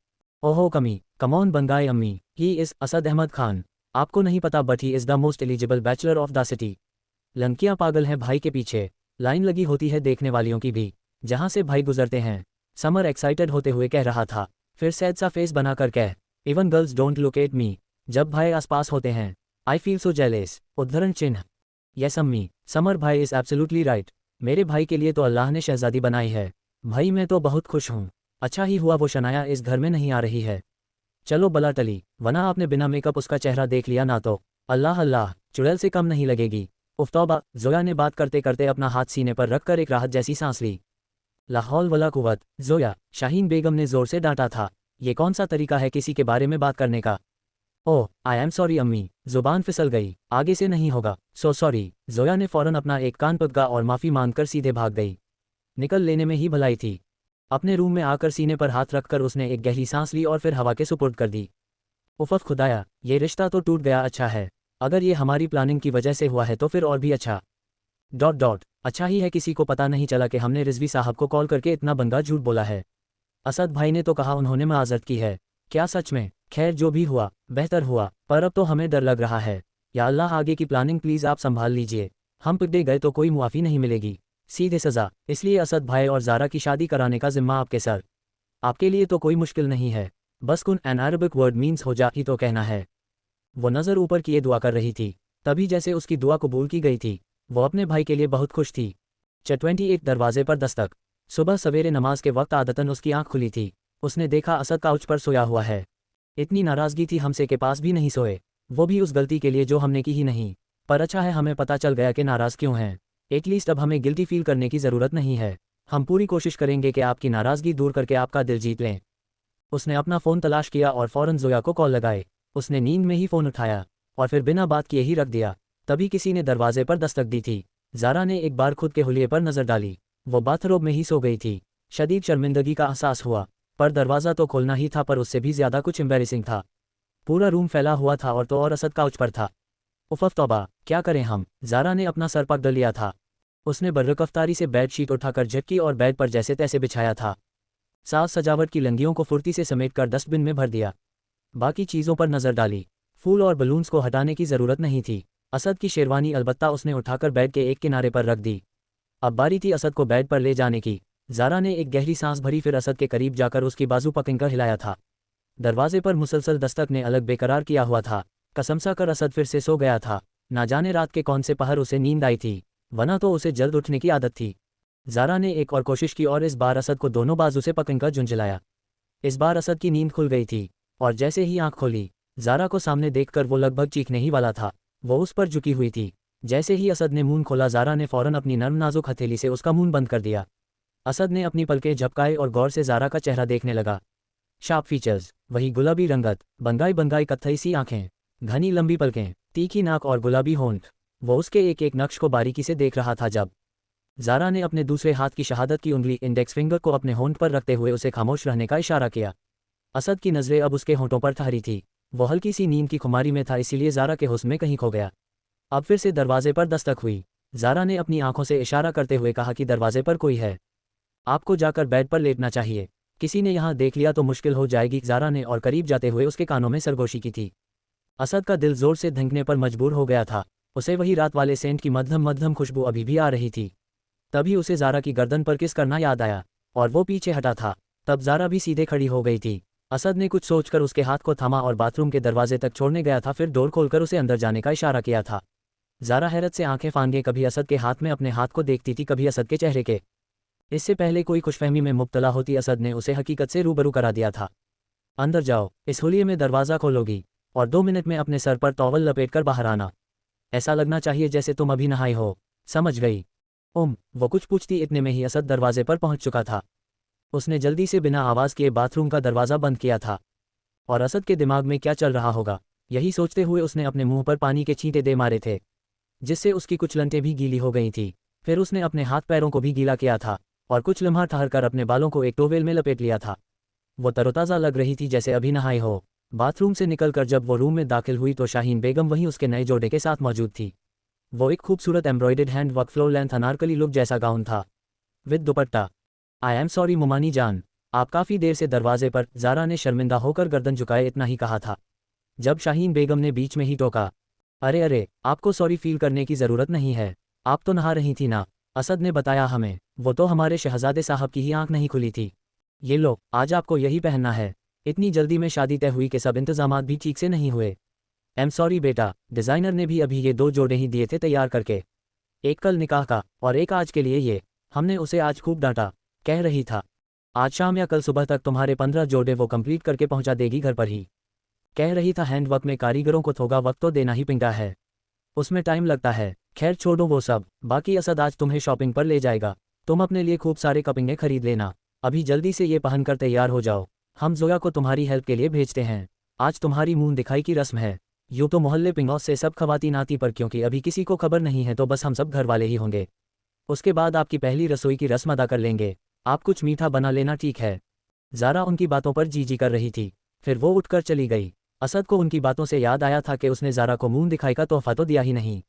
ओहो कमी, कमॉन बंगाई अम्मी, ही इज़ असद अहमद खान। आपको नहीं पता but he is the most eligible bachelor of the city. लड़कियां पागल हैं भाई के पीछे, लाइन लगी होती है देखने वालियों की भी, जहां से भाई गुजरते हैं। समर एक्साइटेड होते हुए कह रहा था, फिर सैड सा फेस बनाकर कह, even girls don't look at me, जब भाई आसपास होते हैं आई फील सो जेलेस। उद्धरण चिन्ह। यस अम्मी, समर भाई इज़ एब्सोल्युटली राइट। मेरे भाई के लिए तो अल्लाह ने शहजादी बनाई है। भाई मैं तो बहुत खुश हूँ। अच्छा ही हुआ वो शनाया इस घर में नहीं आ रही है। चलो बला टली, वरना आपने बिना मेकअप उसका चेहरा देख लिया ना तो अल्लाह अल्लाह, चुड़ैल से कम नहीं लगेगी। उफ तौबा, जोया ने बात करते करते अपना हाथ सीने पर रखकर एक राहत जैसी सांस ली। ला हौल वला कुव्वत, जोया, शाहीन बेगम ने जोर से डांटा था। ये कौन सा तरीका है किसी के बारे में बात करने का? ओह आई एम सॉरी अम्मी, जुबान फिसल गई, आगे से नहीं होगा, सो सॉरी। जोया ने फौरन अपना एक कान पकड़ा और माफ़ी मांगकर सीधे भाग गई। निकल लेने में ही भलाई थी। अपने रूम में आकर सीने पर हाथ रखकर उसने एक गहरी सांस ली और फिर हवा के सुपुर्द कर दी। उफ़ खुदाया, ये रिश्ता तो टूट गया। अच्छा है, अगर ये हमारी प्लानिंग की वजह से हुआ है तो फिर और भी अच्छा। डॉट डॉट, अच्छा ही है किसी को पता नहीं चला कि हमने रिजवी साहब को कॉल करके इतना बंगा झूठ बोला है। असद भाई ने तो कहा उन्होंने माजरत की है। क्या सच में? खैर जो भी हुआ बेहतर हुआ, पर अब तो हमें डर लग रहा है। या अल्लाह, आगे की प्लानिंग प्लीज़ आप संभाल लीजिए। हम पकड़े गए तो कोई मुआफ़ी नहीं मिलेगी, सीधे सज़ा। इसलिए असद भाई और ज़ारा की शादी कराने का जिम्मा आपके सर। आपके लिए तो कोई मुश्किल नहीं है, बस कुन एन अरबिक वर्ड मीन्स हो जा ही तो कहना है। वो नज़र ऊपर किए दुआ कर रही थी, तभी जैसे उसकी दुआ कबूल की गई थी, वो अपने भाई के लिए बहुत खुश थी। 28 दरवाजे पर दस्तक। सुबह सवेरे नमाज के वक्त आदतन उसकी आंख खुली थी। उसने देखा असद काउच पर सोया हुआ है। इतनी नाराज़गी थी हमसे के पास भी नहीं सोए, वो भी उस गलती के लिए जो हमने की ही नहीं। पर अच्छा है हमें पता चल गया कि नाराज़ क्यों हैं। एटलीस्ट अब हमें गिल्टी फील करने की ज़रूरत नहीं है। हम पूरी कोशिश करेंगे कि आपकी नाराज़गी दूर करके आपका दिल जीत लें। उसने अपना फ़ोन तलाश किया और फ़ौरन जोया को कॉल लगाए। उसने नींद में ही फ़ोन उठाया और फिर बिना बात किए ही रख दिया। तभी किसी ने दरवाजे पर दस्तक दी थी। ज़ारा ने एक बार खुद के हुलिये पर नज़र डाली। वो बाथरोब में ही सो गई थी। शदीद शर्मिंदगी का एहसास हुआ, पर दरवाज़ा तो खोलना ही था, पर उससे भी ज़्यादा कुछ एम्बैरेसिंग था। पूरा रूम फैला हुआ था और तो और असद काउच पर था। उफ़ तौबा, क्या करें हम? ज़ारा ने अपना सर पकड़ लिया था। उसने बर्रकफ्तारी से बेडशीट उठाकर झटकी और बेड पर जैसे तैसे बिछाया था। साज सजावट की लंगियों को फुर्ती से समेटकर डस्टबिन में भर दिया। बाकी चीज़ों पर नज़र डाली। फूल और बलून्स को हटाने की ज़रूरत नहीं थी। असद की शेरवानी अलबत्ता उसने उठाकर बेड के एक किनारे पर रख दी। अब बारी थी असद को बेड पर ले जाने की। ज़ारा ने एक गहरी सांस भरी, फिर असद के करीब जाकर उसकी बाजू पकड़कर हिलाया था। दरवाजे पर मुसलसल दस्तक ने अलग बेकरार किया हुआ था। कसमसा कर असद फिर से सो गया था। ना जाने रात के कौन से पहर उसे नींद आई थी, वरना तो उसे जल्द उठने की आदत थी। ज़ारा ने एक और कोशिश की और इस बार असद को दोनों बाजू से पकड़कर झुंझलाया। इस बार असद की नींद खुल गई थी और जैसे ही आंख खोली, ज़ारा को सामने देखकर वो लगभग चीखने ही वाला था। वो उस पर झुकी हुई थी। जैसे ही असद ने मुंह खोला, ज़ारा ने फ़ौरन अपनी नर्म नाजुक हथेली से उसका मुंह बंद कर दिया। असद ने अपनी पलकें झपकाए और गौर से ज़ारा का चेहरा देखने लगा। शार्प फीचर्स, वही गुलाबी रंगत, बंगाई बंगाई कत्थई सी आंखें, घनी लंबी पलकें, तीखी नाक और गुलाबी होंठ। वो उसके एक एक नक्श को बारीकी से देख रहा था। जब ज़ारा ने अपने दूसरे हाथ की शहादत की उंगली इंडेक्स फिंगर को अपने होंठ पर रखते हुए उसे खामोश रहने का इशारा किया। असद की नज़रें अब उसके होंठों पर ठहरी थी। वो हल्की सी नींद की खुमारी में था, इसीलिए ज़ारा के हुस्न में कहीं खो गया। अब फिर से दरवाजे पर दस्तक हुई। ज़ारा ने अपनी आंखों से इशारा करते हुए कहा कि दरवाजे पर कोई है। आपको जाकर बेड पर लेटना चाहिए। किसी ने यहाँ देख लिया तो मुश्किल हो जाएगी, ज़ारा ने और करीब जाते हुए उसके कानों में सरगोशी की थी। असद का दिल जोर से धड़कने पर मजबूर हो गया था। उसे वही रात वाले सेंट की मध्यम मध्यम खुशबू अभी भी आ रही थी। तभी उसे ज़ारा की गर्दन पर किस करना याद आया और वो पीछे हटा था। तब ज़ारा भी सीधे खड़ी हो गई थी। असद ने कुछ सोचकर उसके हाथ को थामा और बाथरूम के दरवाजे तक छोड़ने गया था, फिर डोर खोलकर उसे अंदर जाने का इशारा किया था। ज़ारा हैरत से आंखें फांदे कभी असद के हाथ में अपने हाथ को देखती थी, कभी असद के चेहरे के। इससे पहले कोई खुशफहमी में मुब्तला होती, असद ने उसे हकीकत से रूबरू करा दिया था। अंदर जाओ, इस हुलिये में दरवाज़ा खोलोगी और 2 मिनट में अपने सर पर टॉवल लपेटकर बाहर आना। ऐसा लगना चाहिए जैसे तुम अभी नहाई हो। समझ गई? वो कुछ पूछती इतने में ही असद दरवाजे पर पहुंच चुका था। उसने जल्दी से बिना आवाज़ किए बाथरूम का दरवाज़ा बंद किया था। और असद के दिमाग में क्या चल रहा होगा, यही सोचते हुए उसने अपने मुंह पर पानी के छींटे दे मारे थे, जिससे उसकी कुछ लंटें भी गीली हो गई थी। फिर उसने अपने हाथ पैरों को भी गीला किया था और कुछ लम्हा ठहर कर अपने बालों को एक टोवेल में लपेट लिया था। वो तरोताज़ा लग रही थी जैसे अभी नहाई हो। बाथरूम से निकलकर जब वो रूम में दाखिल हुई तो शाहीन बेगम वहीं उसके नए जोड़े के साथ मौजूद थी। वो एक खूबसूरत embroidered hand work floor length anarkali look जैसा गाउन था with dupatta. I am sorry मुमानी जान, आप काफ़ी देर से दरवाजे पर, ज़ारा ने शर्मिंदा होकर गर्दन झुकाए इतना ही कहा था, जब शाहीन बेगम ने बीच में ही टोका। अरे आपको सॉरी फील करने की ज़रूरत नहीं है, आप तो नहा रही थी ना। असद ने बताया हमें, वो तो हमारे शहजादे साहब की ही आंख नहीं खुली थी। ये लो, आज आपको यही पहनना है। इतनी जल्दी में शादी तय हुई कि सब इंतजामात भी ठीक से नहीं हुए। एम सॉरी बेटा, डिज़ाइनर ने भी अभी ये 2 जोड़े ही दिए थे तैयार करके, एक कल निकाह का और एक आज के लिए। ये हमने उसे आज खूब डांटा, कह रही था आज शाम या कल सुबह तक तुम्हारे 15 जोड़े वो कंप्लीट करके पहुंचा देगी घर पर ही। कह रही था हैंडवर्क में कारीगरों को थोड़ा वक्त तो देना ही पिंगा है, उसमें टाइम लगता है। खैर छोड़ो वो सब, बाकी असद आज तुम्हें शॉपिंग पर ले जाएगा। तुम अपने लिए खूब सारे कपड़े खरीद लेना। अभी जल्दी से ये पहनकर तैयार हो जाओ, हम जोया को तुम्हारी हेल्प के लिए भेजते हैं। आज तुम्हारी मुंह दिखाई की रस्म है। यूँ तो मोहल्ले पिंगौस से सब खवातीन आती, पर क्योंकि अभी किसी को खबर नहीं है तो बस हम सब घर वाले ही होंगे। उसके बाद आपकी पहली रसोई की रस्म अदा कर लेंगे। आप कुछ मीठा बना लेना, ठीक है? ज़ारा उनकी बातों पर जी कर रही थी, फिर वो उठकर चली गई। असद को उनकी बातों से याद आया था कि उसने ज़ारा को मुंह दिखाई का तोहफा तो दिया ही नहीं।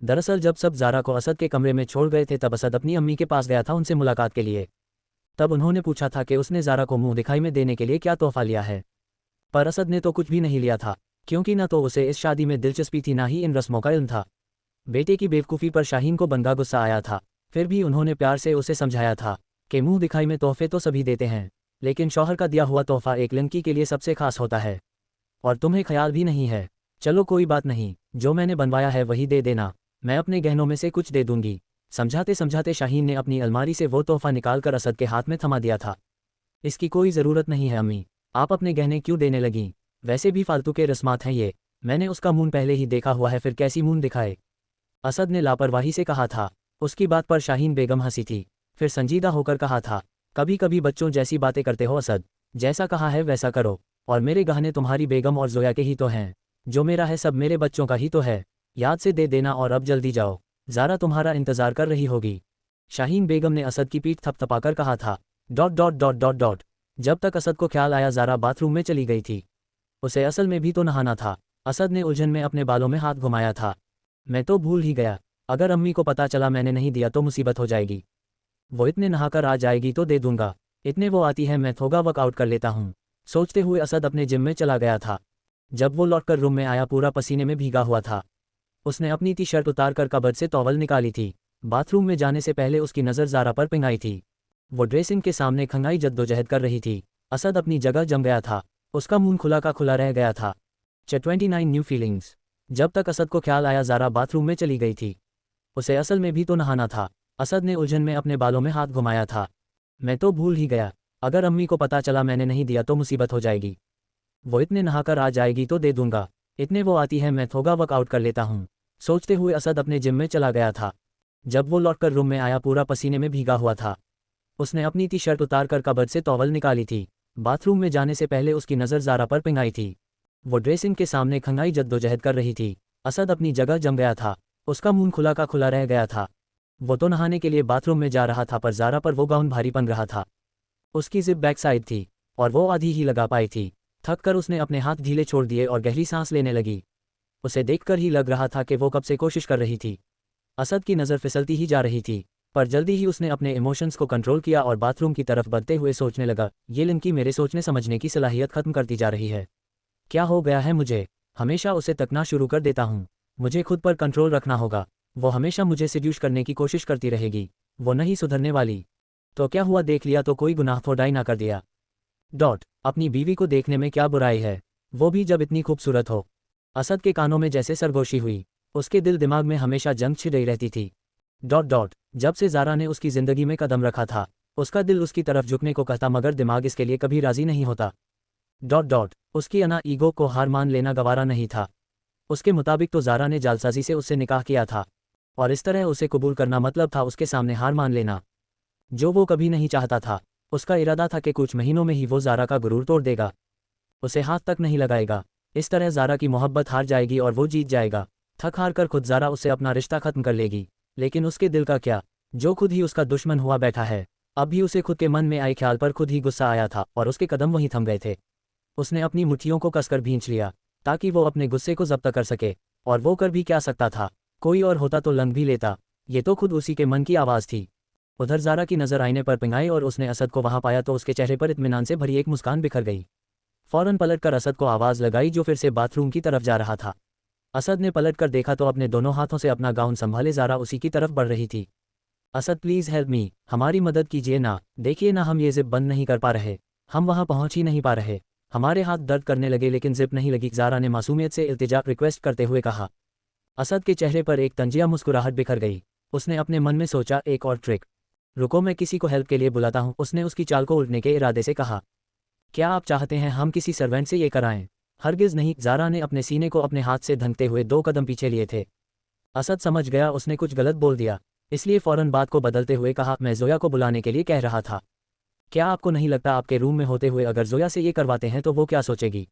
दरअसल जब सब ज़ारा को असद के कमरे में छोड़ गए थे तब असद अपनी अम्मी के पास गया था उनसे मुलाकात के लिए। तब उन्होंने पूछा था कि उसने ज़ारा को मुंह दिखाई में देने के लिए क्या तोहफा लिया है, पर असद ने तो कुछ भी नहीं लिया था, क्योंकि न तो उसे इस शादी में दिलचस्पी थी ना ही इन रस्मों का इल्म था। बेटे की बेवकूफ़ी पर शाहीन को बनगा गुस्सा आया था, फिर भी उन्होंने प्यार से उसे समझाया था कि मुंह दिखाई में तोहफे तो सभी देते हैं, लेकिन शौहर का दिया हुआ तोहफा एक लड़की के लिए सबसे खास होता है। और तुम्हें ख्याल भी नहीं है। चलो कोई बात नहीं, जो मैंने बनवाया है वही दे देना, मैं अपने गहनों में से कुछ दे दूंगी। समझाते समझाते शाहीन ने अपनी अलमारी से वो तोहफा निकालकर असद के हाथ में थमा दिया था। इसकी कोई ज़रूरत नहीं है अम्मी, आप अपने गहने क्यों देने लगीं? वैसे भी फालतू के रस्मात हैं ये, मैंने उसका मुंह पहले ही देखा हुआ है, फिर कैसी मुंह दिखाए? असद ने लापरवाही से कहा था। उसकी बात पर शाहीन बेगम हंसी थी, फिर संजीदा होकर कहा था, कभी कभी बच्चों जैसी बातें करते हो असद, जैसा कहा है वैसा करो। और मेरे गहने तुम्हारी बेगम और जोया के ही तो हैं, जो मेरा है सब मेरे बच्चों का ही तो है, याद से दे देना और अब जल्दी जाओ, ज़ारा तुम्हारा इंतज़ार कर रही होगी। शाहीन बेगम ने असद की पीठ थपथपाकर कहा था। जब तक असद को ख्याल आया ज़ारा बाथरूम में चली गई थी, उसे असल में भी तो नहाना था। असद ने उलझन में अपने बालों में हाथ घुमाया था। मैं तो भूल ही गया, अगर अम्मी को पता चला मैंने नहीं दिया तो मुसीबत हो जाएगी। वो इतने नहाकर आ जाएगी तो दे दूंगा, इतने वो आती है मैं थोड़ा वर्कआउट कर लेता हूँ, सोचते हुए असद अपने जिम में चला गया था। जब वो लौटकर रूम में आया पूरा पसीने में भीगा हुआ था। उसने अपनी टी शर्ट उतार कर कबर्ड से टॉवल निकाली थी। बाथरूम में जाने से पहले उसकी नज़र ज़ारा पर पिंगाई थी। वो ड्रेसिंग के सामने खंगाई जद्दोजहद कर रही थी। असद अपनी जगह जम गया था, उसका मुंह खुला का खुला रह गया था। 29 न्यू फीलिंग्स। जब तक असद को ख्याल आया ज़ारा बाथरूम में चली गई थी, उसे असल में भी तो नहाना था। असद ने उलझन में अपने बालों में हाथ घुमाया था। मैं तो भूल ही गया, अगर अम्मी को पता चला मैंने नहीं दिया तो मुसीबत हो जाएगी। वो इतने नहाकर आ जाएगी तो दे दूंगा, इतने वो आती है मैं थोड़ा वर्कआउट कर लेता हूँ, सोचते हुए असद अपने जिम में चला गया था। जब वो लौटकर रूम में आया पूरा पसीने में भीगा हुआ था। उसने अपनी टी शर्ट उतार कर कबर्ड से टॉवल निकाली थी। बाथरूम में जाने से पहले उसकी नज़र ज़ारा पर पिंगाई थी। वो ड्रेसिंग के सामने खंगाई जद्दोजहद कर रही थी। असद अपनी जगह जम गया था, उसका मुंह खुला का खुला रह गया था। वो तो नहाने के लिए बाथरूम में जा रहा था, पर ज़ारा पर वो गाउन भारी बन रहा था। उसकी जिप बैक साइड थी और वो आधी ही लगा पाई थी। थक कर उसने अपने हाथ ढीले छोड़ दिए और गहरी सांस लेने लगी। उसे देखकर ही लग रहा था कि वो कब से कोशिश कर रही थी। असद की नज़र फिसलती ही जा रही थी। पर जल्दी ही उसने अपने इमोशंस को कंट्रोल किया और बाथरूम की तरफ बढ़ते हुए सोचने लगा, ये लड़की मेरे सोचने समझने की सलाहियत खत्म करती जा रही है। क्या हो गया है मुझे? हमेशा उसे तकना शुरू कर देता हूँ। मुझे खुद पर कंट्रोल रखना होगा। वो हमेशा मुझे सिड्यूस करने की कोशिश करती रहेगी। वो नहीं सुधरने वाली। तो क्या हुआ, देख लिया तो कोई गुनाह थोड़ा ना कर दिया। अपनी बीवी को देखने में क्या बुराई है, वो भी जब इतनी खूबसूरत हो। असद के कानों में जैसे सरगोशी हुई। उसके दिल दिमाग में हमेशा जंग छिड़ी रहती थी। जब से ज़ारा ने उसकी ज़िंदगी में कदम रखा था, उसका दिल उसकी तरफ झुकने को कहता, मगर दिमाग इसके लिए कभी राज़ी नहीं होता। उसकी ईगो को हार मान लेना गवारा नहीं था। उसके मुताबिक तो ज़ारा ने जालसाजी से उससे निकाह किया था, और इस तरह उसे कबूल करना मतलब था उसके सामने हार मान लेना, जो वो कभी नहीं चाहता था। उसका इरादा था कि कुछ महीनों में ही वो ज़ारा का गुरूर तोड़ देगा, उसे हाथ तक नहीं लगाएगा। इस तरह ज़ारा की मोहब्बत हार जाएगी और वो जीत जाएगा। थक हार कर खुद ज़ारा उससे अपना रिश्ता खत्म कर लेगी। लेकिन उसके दिल का क्या, जो खुद ही उसका दुश्मन हुआ बैठा है। अब भी उसे खुद के मन में आए ख्याल पर खुद ही गुस्सा आया था और उसके कदम वहीं थम गए थे। उसने अपनी मुट्ठियों को कसकर भींच लिया ताकि वो अपने गुस्से को जब्त कर सके, और वो कर भी क्या सकता था। कोई और होता तो लंघ भी लेता, ये तो खुद उसी के मन की आवाज़ थी। उधर ज़ारा की नज़र आईने पर पिंगाई और उसने असद को वहाँ पाया तो उसके चेहरे पर इत्मीनान से भरी एक मुस्कान बिखर गई। फ़ौरन पलटकर असद को आवाज़ लगाई जो फिर से बाथरूम की तरफ जा रहा था। असद ने पलटकर देखा तो अपने दोनों हाथों से अपना गाउन संभाले ज़ारा उसी की तरफ बढ़ रही थी। असद प्लीज़ हेल्प मी, हमारी मदद कीजिए ना, देखिए ना हम ये जिप बंद नहीं कर पा रहे, हम वहाँ पहुँच ही नहीं पा रहे, हमारे हाथ दर्द करने लगे लेकिन जिप नहीं लगी, ज़ारा ने मासूमियत से इल्तिजा रिक्वेस्ट करते हुए कहा। असद के चेहरे पर एक तंजिया मुस्कुराहट बिखर गई। उसने अपने मन में सोचा, एक और ट्रिक, रुको मैं किसी को हेल्प के लिए बुलाता हूँ। उसने उसकी चाल को उल्टने के इरादे से कहा, क्या आप चाहते हैं हम किसी सर्वेंट से ये कराएं? हरगिज़ नहीं। ज़ारा ने अपने सीने को अपने हाथ से धंकते हुए 2 कदम पीछे लिए थे। असद समझ गया उसने कुछ गलत बोल दिया, इसलिए फ़ौरन बात को बदलते हुए कहा, मैं ज़ोया को बुलाने के लिए कह रहा था। क्या आपको नहीं लगता आपके रूम में होते हुए अगर ज़ोया से ये करवाते हैं तो वो क्या सोचेगी?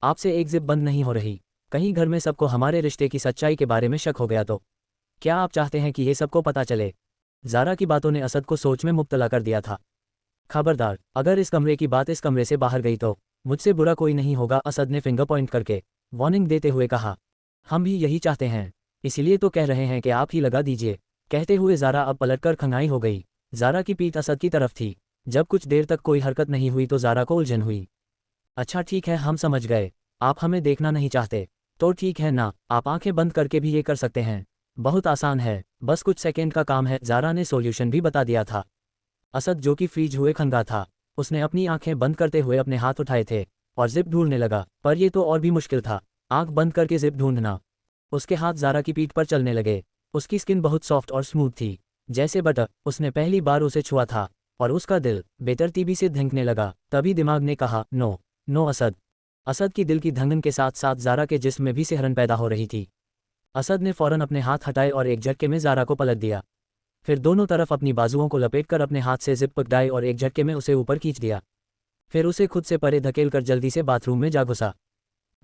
आपसे एक जिप बंद नहीं हो रही, कहीं घर में सबको हमारे रिश्ते की सच्चाई के बारे में शक हो गया तो? क्या आप चाहते हैं कि ये सबको पता चले? ज़ारा की बातों ने असद को सोच में मुब्तला कर दिया था। खबरदार, अगर इस कमरे की बात इस कमरे से बाहर गई तो मुझसे बुरा कोई नहीं होगा, असद ने फिंगर पॉइंट करके वार्निंग देते हुए कहा। हम भी यही चाहते हैं, इसीलिए तो कह रहे हैं कि आप ही लगा दीजिए। कहते हुए ज़ारा अब पलटकर खंगाई हो गई। ज़ारा की पीठ असद की तरफ थी। जब कुछ देर तक कोई हरकत नहीं हुई तो ज़ारा को उलझन हुई। अच्छा ठीक है, हम समझ गए, आप हमें देखना नहीं चाहते तो ठीक है ना, आप आंखें बंद करके भी ये कर सकते हैं, बहुत आसान है, बस कुछ सेकेंड का काम है। ज़ारा ने सॉल्यूशन भी बता दिया था। असद जो कि फ्रीज हुए खंगा था, उसने अपनी आंखें बंद करते हुए अपने हाथ उठाए थे और जिप ढूंढने लगा, पर यह तो और भी मुश्किल था, आंख बंद करके जिप ढूंढना। उसके हाथ ज़ारा की पीठ पर चलने लगे। उसकी स्किन बहुत सॉफ्ट और स्मूथ थी, जैसे बटर। उसने पहली बार उसे छुआ था और उसका दिल बेतरतीबी से धड़कने लगा। तभी दिमाग ने कहा, नो नो असद। असद की दिल की धड़कन के साथ साथ ज़ारा के जिस्म में भी सिहरन पैदा हो रही थी। असद ने फ़ौरन अपने हाथ हटाए और एक झटके में ज़ारा को पलट दिया। फिर दोनों तरफ अपनी बाजुओं को लपेटकर अपने हाथ से जिप पकड़ाई और एक झटके में उसे ऊपर खींच दिया। फिर उसे खुद से परे धकेलकर जल्दी से बाथरूम में जा घुसा।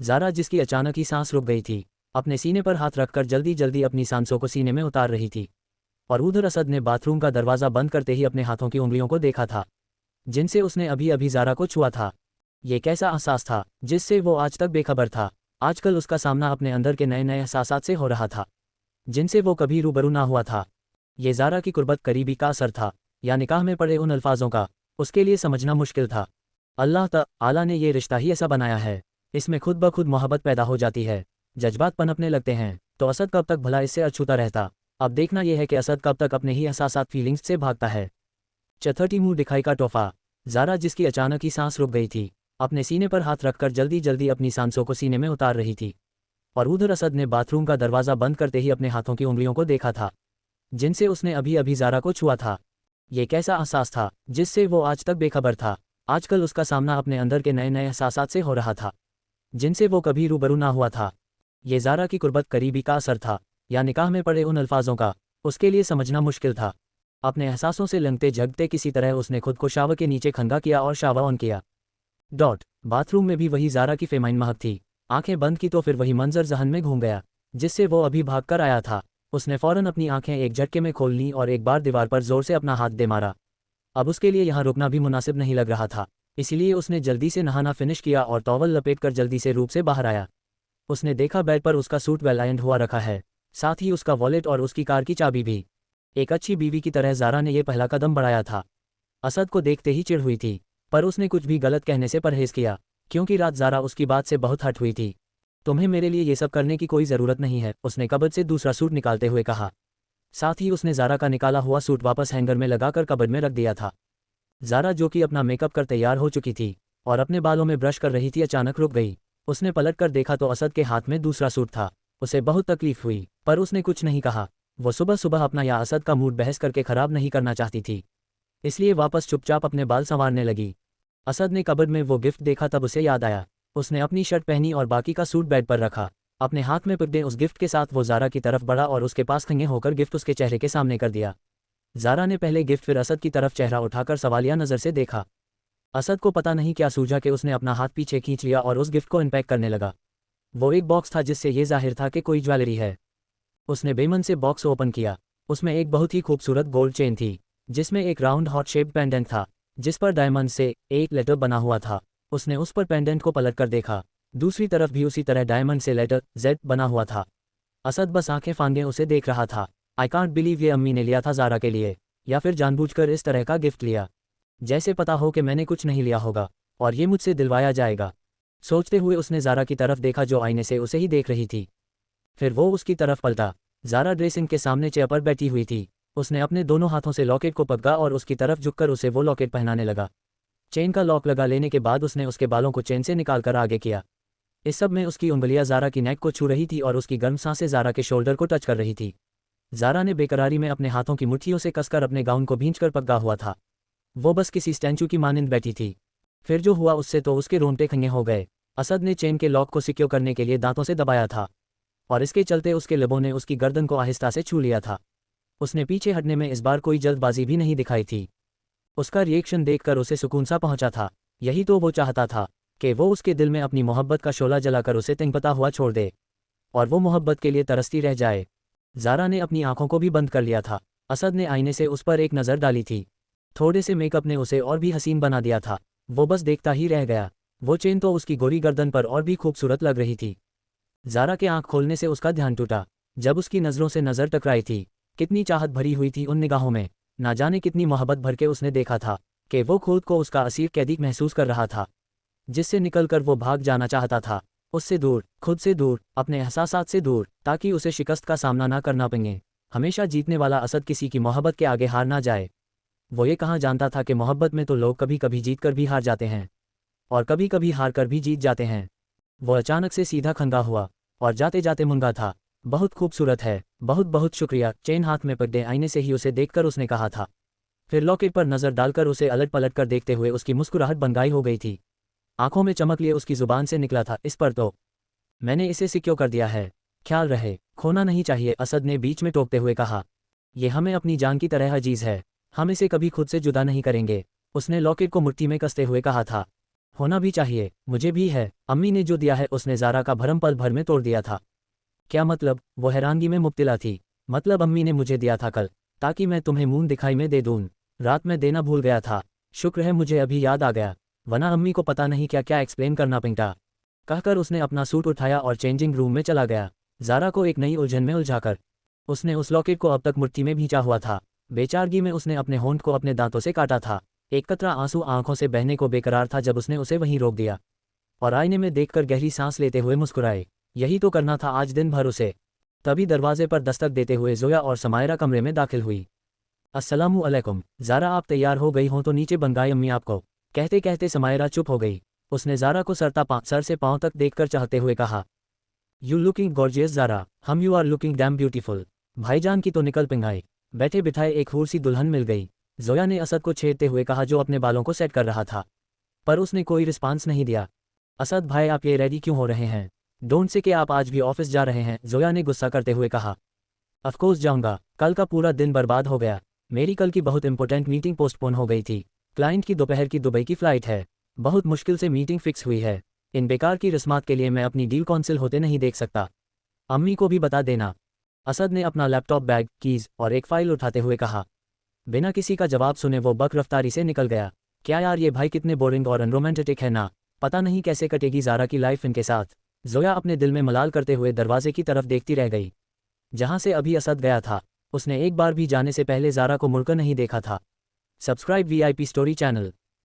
ज़ारा, जिसकी अचानक ही सांस रुक गई थी, अपने सीने पर हाथ रखकर जल्दी जल्दी अपनी सांसों को सीने में उतार रही थी। और उधर असद ने बाथरूम का दरवाज़ा बंद करते ही अपने हाथों की उंगलियों को देखा था, जिनसे उसने अभी अभी ज़ारा को छुआ था। ये कैसा एहसास था जिससे वो आज तक बेखबर था। आजकल उसका सामना अपने अंदर के नए नए एहसासात से हो रहा था, जिनसे वो कभी रूबरू ना हुआ था। ये ज़ारा की कुर्बत करीबी का असर था, या निकाह में पड़े उन अल्फाजों का, उसके लिए समझना मुश्किल था। अल्लाह ताला ने ये रिश्ता ही ऐसा बनाया है, इसमें खुद ब खुद मोहब्बत पैदा हो जाती है, जज्बात पनपने लगते हैं। तो असद कब तक भला इससे अछूता रहता? अब देखना यह है कि असद कब तक अपने ही एहसासात फीलिंग्स से भागता है। चौथी मुंह दिखाई का तोहफा। ज़ारा, जिसकी अचानक ही सांस रुक गई थी, अपने सीने पर हाथ रखकर जल्दी जल्दी अपनी सांसों को सीने में उतार रही थी। और उधर असद ने बाथरूम का दरवाज़ा बंद करते ही अपने हाथों की उंगलियों को देखा था, जिनसे उसने अभी अभी ज़ारा को छुआ था। ये कैसा एहसास था जिससे वो आज तक बेखबर था। आजकल उसका सामना अपने अंदर के नए नए एहसासात से हो रहा था, जिनसे वो कभी रूबरू ना हुआ था। ये ज़ारा की कुर्बत करीबी का असर था, या निकाह में पड़े उन अल्फाजों का, उसके लिए समझना मुश्किल था। अपने एहसासों से लंघते झगड़ते किसी तरह उसने खुद को शावर के नीचे खंगा किया और शावर ऑन किया। बाथरूम में भी वही ज़ारा की फेमाइन महक थी। आंखें बंद की तो फिर वही मंजर जहन में घूम गया, जिससे वो अभी भाग कर आया था। उसने फ़ौरन अपनी आंखें एक झटके में खोल लीं और एक बार दीवार पर जोर से अपना हाथ दे मारा। अब उसके लिए यहाँ रुकना भी मुनासिब नहीं लग रहा था, इसलिए उसने जल्दी से नहाना फिनिश किया और टॉवल लपेटकर जल्दी से रूम से बाहर आया। उसने देखा बेड पर उसका सूट वेल आयरन हुआ रखा है, साथ ही उसका वॉलेट और उसकी कार की चाबी भी। एक अच्छी बीवी की तरह ज़ारा ने यह पहला कदम बढ़ाया था। असद को देखते ही चिढ़ हुई थी, पर उसने कुछ भी गलत कहने से परहेज़ किया, क्योंकि रात ज़ारा उसकी बात से बहुत हट हुई थी। तुम्हें मेरे लिए ये सब करने की कोई ज़रूरत नहीं है, उसने कबर्ड से दूसरा सूट निकालते हुए कहा। साथ ही उसने ज़ारा का निकाला हुआ सूट वापस हैंगर में लगाकर कबर्ड में रख दिया था। ज़ारा, जो कि अपना मेकअप कर तैयार हो चुकी थी और अपने बालों में ब्रश कर रही थी, अचानक रुक गई। उसने पलट कर देखा तो असद के हाथ में दूसरा सूट था। उसे बहुत तकलीफ हुई, पर उसने कुछ नहीं कहा। वो सुबह सुबह अपना या असद का मूड बहस करके ख़राब नहीं करना चाहती थी, इसलिए वापस चुपचाप अपने बाल संवारने लगी। असद ने कबर्ड में वो गिफ्ट देखा तब उसे याद आया। उसने अपनी शर्ट पहनी और बाकी का सूट बेड पर रखा। अपने हाथ में पकड़े उस गिफ्ट के साथ वो ज़ारा की तरफ बढ़ा और उसके पास खंगे होकर गिफ्ट उसके चेहरे के सामने कर दिया। ज़ारा ने पहले गिफ्ट फिर असद की तरफ चेहरा उठाकर सवालिया नज़र से देखा। असद को पता नहीं क्या सूझा कि उसने अपना हाथ पीछे खींच लिया और उस गिफ्ट को अनपैक करने लगा। वो एक बॉक्स था जिससे ये जाहिर था कि कोई ज्वेलरी है। उसने बेमन से बॉक्स ओपन किया। उसमें एक बहुत ही खूबसूरत गोल्ड चेन थी, जिसमें एक राउंड हॉट शेप पेंडेंट था, जिस पर डायमंड से एक लेटर बना हुआ था। उसने उस पर पेंडेंट को पलट कर देखा। दूसरी तरफ भी उसी तरह डायमंड से लेटर जेड बना हुआ था। असद बस आंखें फांदे उसे देख रहा था। आई कांट बिलीव ये अम्मी ने लिया था ज़ारा के लिए, या फिर जानबूझकर इस तरह का गिफ्ट लिया, जैसे पता हो कि मैंने कुछ नहीं लिया होगा और ये मुझसे दिलवाया जाएगा। सोचते हुए उसने ज़ारा की तरफ देखा जो आईने से उसे ही देख रही थी। फिर वो उसकी तरफ पलटा। ज़ारा ड्रेसिंग के सामने चेयर पर बैठी हुई थी। उसने अपने दोनों हाथों से लॉकेट को पकड़ा और उसकी तरफ झुककर उसे वो लॉकेट पहनाने लगा। चेन का लॉक लगा लेने के बाद उसने उसके बालों को चेन से निकालकर आगे किया। इस सब में उसकी उंगलियां ज़ारा की नेक को छू रही थी और उसकी गर्म सांसें ज़ारा के शोल्डर को टच कर रही थी। ज़ारा ने बेकरारी में अपने हाथों की मुट्ठियों से कसकर अपने गाउन को भींचकर पकड़ा हुआ था। वो बस किसी स्टैंचू की मानिंद बैठी थी। फिर जो हुआ उससे तो उसके रोंगटे खंगे हो गए। असद ने चेन के लॉक को सिक्योर करने के लिए दांतों से दबाया था और इसके चलते उसके लबों ने उसकी गर्दन को आहिस्ता से छू लिया था। उसने पीछे हटने में इस बार कोई जल्दबाजी भी नहीं दिखाई थी। उसका रिएक्शन देखकर उसे सुकून सा पहुंचा था। यही तो वो चाहता था कि वो उसके दिल में अपनी मोहब्बत का शोला जलाकर उसे तिनपता हुआ छोड़ दे और वो मोहब्बत के लिए तरसती रह जाए। ज़ारा ने अपनी आंखों को भी बंद कर लिया था। असद ने आईने से उस पर एक नज़र डाली थी। थोड़े से मेकअप ने उसे और भी हसीन बना दिया था। वो बस देखता ही रह गया। वो चेन तो उसकी गोरी गर्दन पर और भी खूबसूरत लग रही थी। ज़ारा के आंख खोलने से उसका ध्यान टूटा। जब उसकी नज़रों से नज़र टकराई थी, कितनी चाहत भरी हुई थी उन निगाहों में। ना जाने कितनी मोहब्बत भर के उसने देखा था कि वो खुद को उसका असीर कैदी महसूस कर रहा था, जिससे निकलकर वो भाग जाना चाहता था। उससे दूर, खुद से दूर, अपने एहसासात से दूर, ताकि उसे शिकस्त का सामना ना करना पड़े। हमेशा जीतने वाला असद किसी की मोहब्बत के आगे हार ना जाए। वो ये कहाँ जानता था कि मोहब्बत में तो लोग कभी कभी जीत कर भी हार जाते हैं और कभी कभी हार कर भी जीत जाते हैं। वो अचानक से सीधा खंगा हुआ और जाते जाते मुंगा था। बहुत खूबसूरत है, बहुत बहुत शुक्रिया। चेन हाथ में पकड़े आईने से ही उसे देखकर उसने कहा था। फिर लॉकेट पर नज़र डालकर उसे अलट पलट कर देखते हुए उसकी मुस्कुराहट बंगाई हो गई थी। आंखों में चमक लिए उसकी जुबान से निकला था, इस पर तो मैंने इसे सिक्योर कर दिया है, ख्याल रहे, खोना नहीं चाहिए। असद ने बीच में टोकते हुए कहा। ये हमें अपनी जान की तरह अजीज है, हम इसे कभी खुद से जुदा नहीं करेंगे। उसने लॉकेट को मुट्ठी में कसते हुए कहा था। होना भी चाहिए, मुझे भी है। अम्मी ने जो दिया है उसने ज़ारा का भरम पल भर में तोड़ दिया था। क्या मतलब? वो हैरानगी में मुब्तिला थी। मतलब अम्मी ने मुझे दिया था कल, ताकि मैं तुम्हें मून दिखाई में दे दूँ। रात में देना भूल गया था, शुक्र है मुझे अभी याद आ गया, वरना अम्मी को पता नहीं क्या क्या एक्सप्लेन करना पड़ता। कहकर उसने अपना सूट उठाया और चेंजिंग रूम में चला गया, ज़ारा को एक नई उलझन में उलझाकर। उसने उस लॉकेट को अब तक मुट्ठी में भींचा हुआ था। बेचारगी में उसने अपने होंठ को अपने दांतों से काटा था। एक कतरा आंसू आंखों से बहने को बेकरार था जब उसने उसे वहीं रोक दिया और आईने में देखकर गहरी सांस लेते हुए मुस्कुराए। यही तो करना था आज दिन भर उसे। तभी दरवाजे पर दस्तक देते हुए जोया और समायरा कमरे में दाखिल हुई। अस्सलामु अलैकुम। ज़ारा, आप तैयार हो गई हो तो नीचे बनगाई अम्मी आपको। कहते कहते समायरा चुप हो गई। उसने ज़ारा को सर से पांव तक देखकर चाहते हुए कहा, you looking gorgeous Zara, hmm you are looking damn beautiful. भाईजान की तो निकल पिंगाई। बैठे बिठाए एक हूर सी दुल्हन मिल गई, जोया ने असद को छेड़ते हुए कहा जो अपने बालों को सेट कर रहा था, पर उसने कोई रिस्पांस नहीं दिया। असद भाई, आप ये रेडी क्यों हो रहे हैं? डोंट से कि आप आज भी ऑफिस जा रहे हैं, जोया ने गुस्सा करते हुए कहा। अफकोर्स जाऊंगा, कल का पूरा दिन बर्बाद हो गया। मेरी कल की बहुत इंपॉर्टेंट मीटिंग पोस्टपोन हो गई थी। क्लाइंट की दोपहर की दुबई की फ्लाइट है, बहुत मुश्किल से मीटिंग फिक्स हुई है। इन बेकार की रस्मात के लिए मैं अपनी डील कौंसिल होते नहीं देख सकता। अम्मी को भी बता देना। असद ने अपना लैपटॉप, बैग, कीज और एक फाइल उठाते हुए कहा। बिना किसी का जवाब सुने वो बक रफ्तारी से निकल गया। क्या यार, ये भाई कितने बोरिंग और अनरोमांटिक है ना। पता नहीं कैसे कटेगी ज़ारा की लाइफ इनके साथ। जोया अपने दिल में मलाल करते हुए दरवाजे की तरफ देखती रह गई, जहां से अभी असद गया था। उसने एक बार भी जाने से पहले ज़ारा को मुड़कर नहीं देखा था। Subscribe VIP story channel.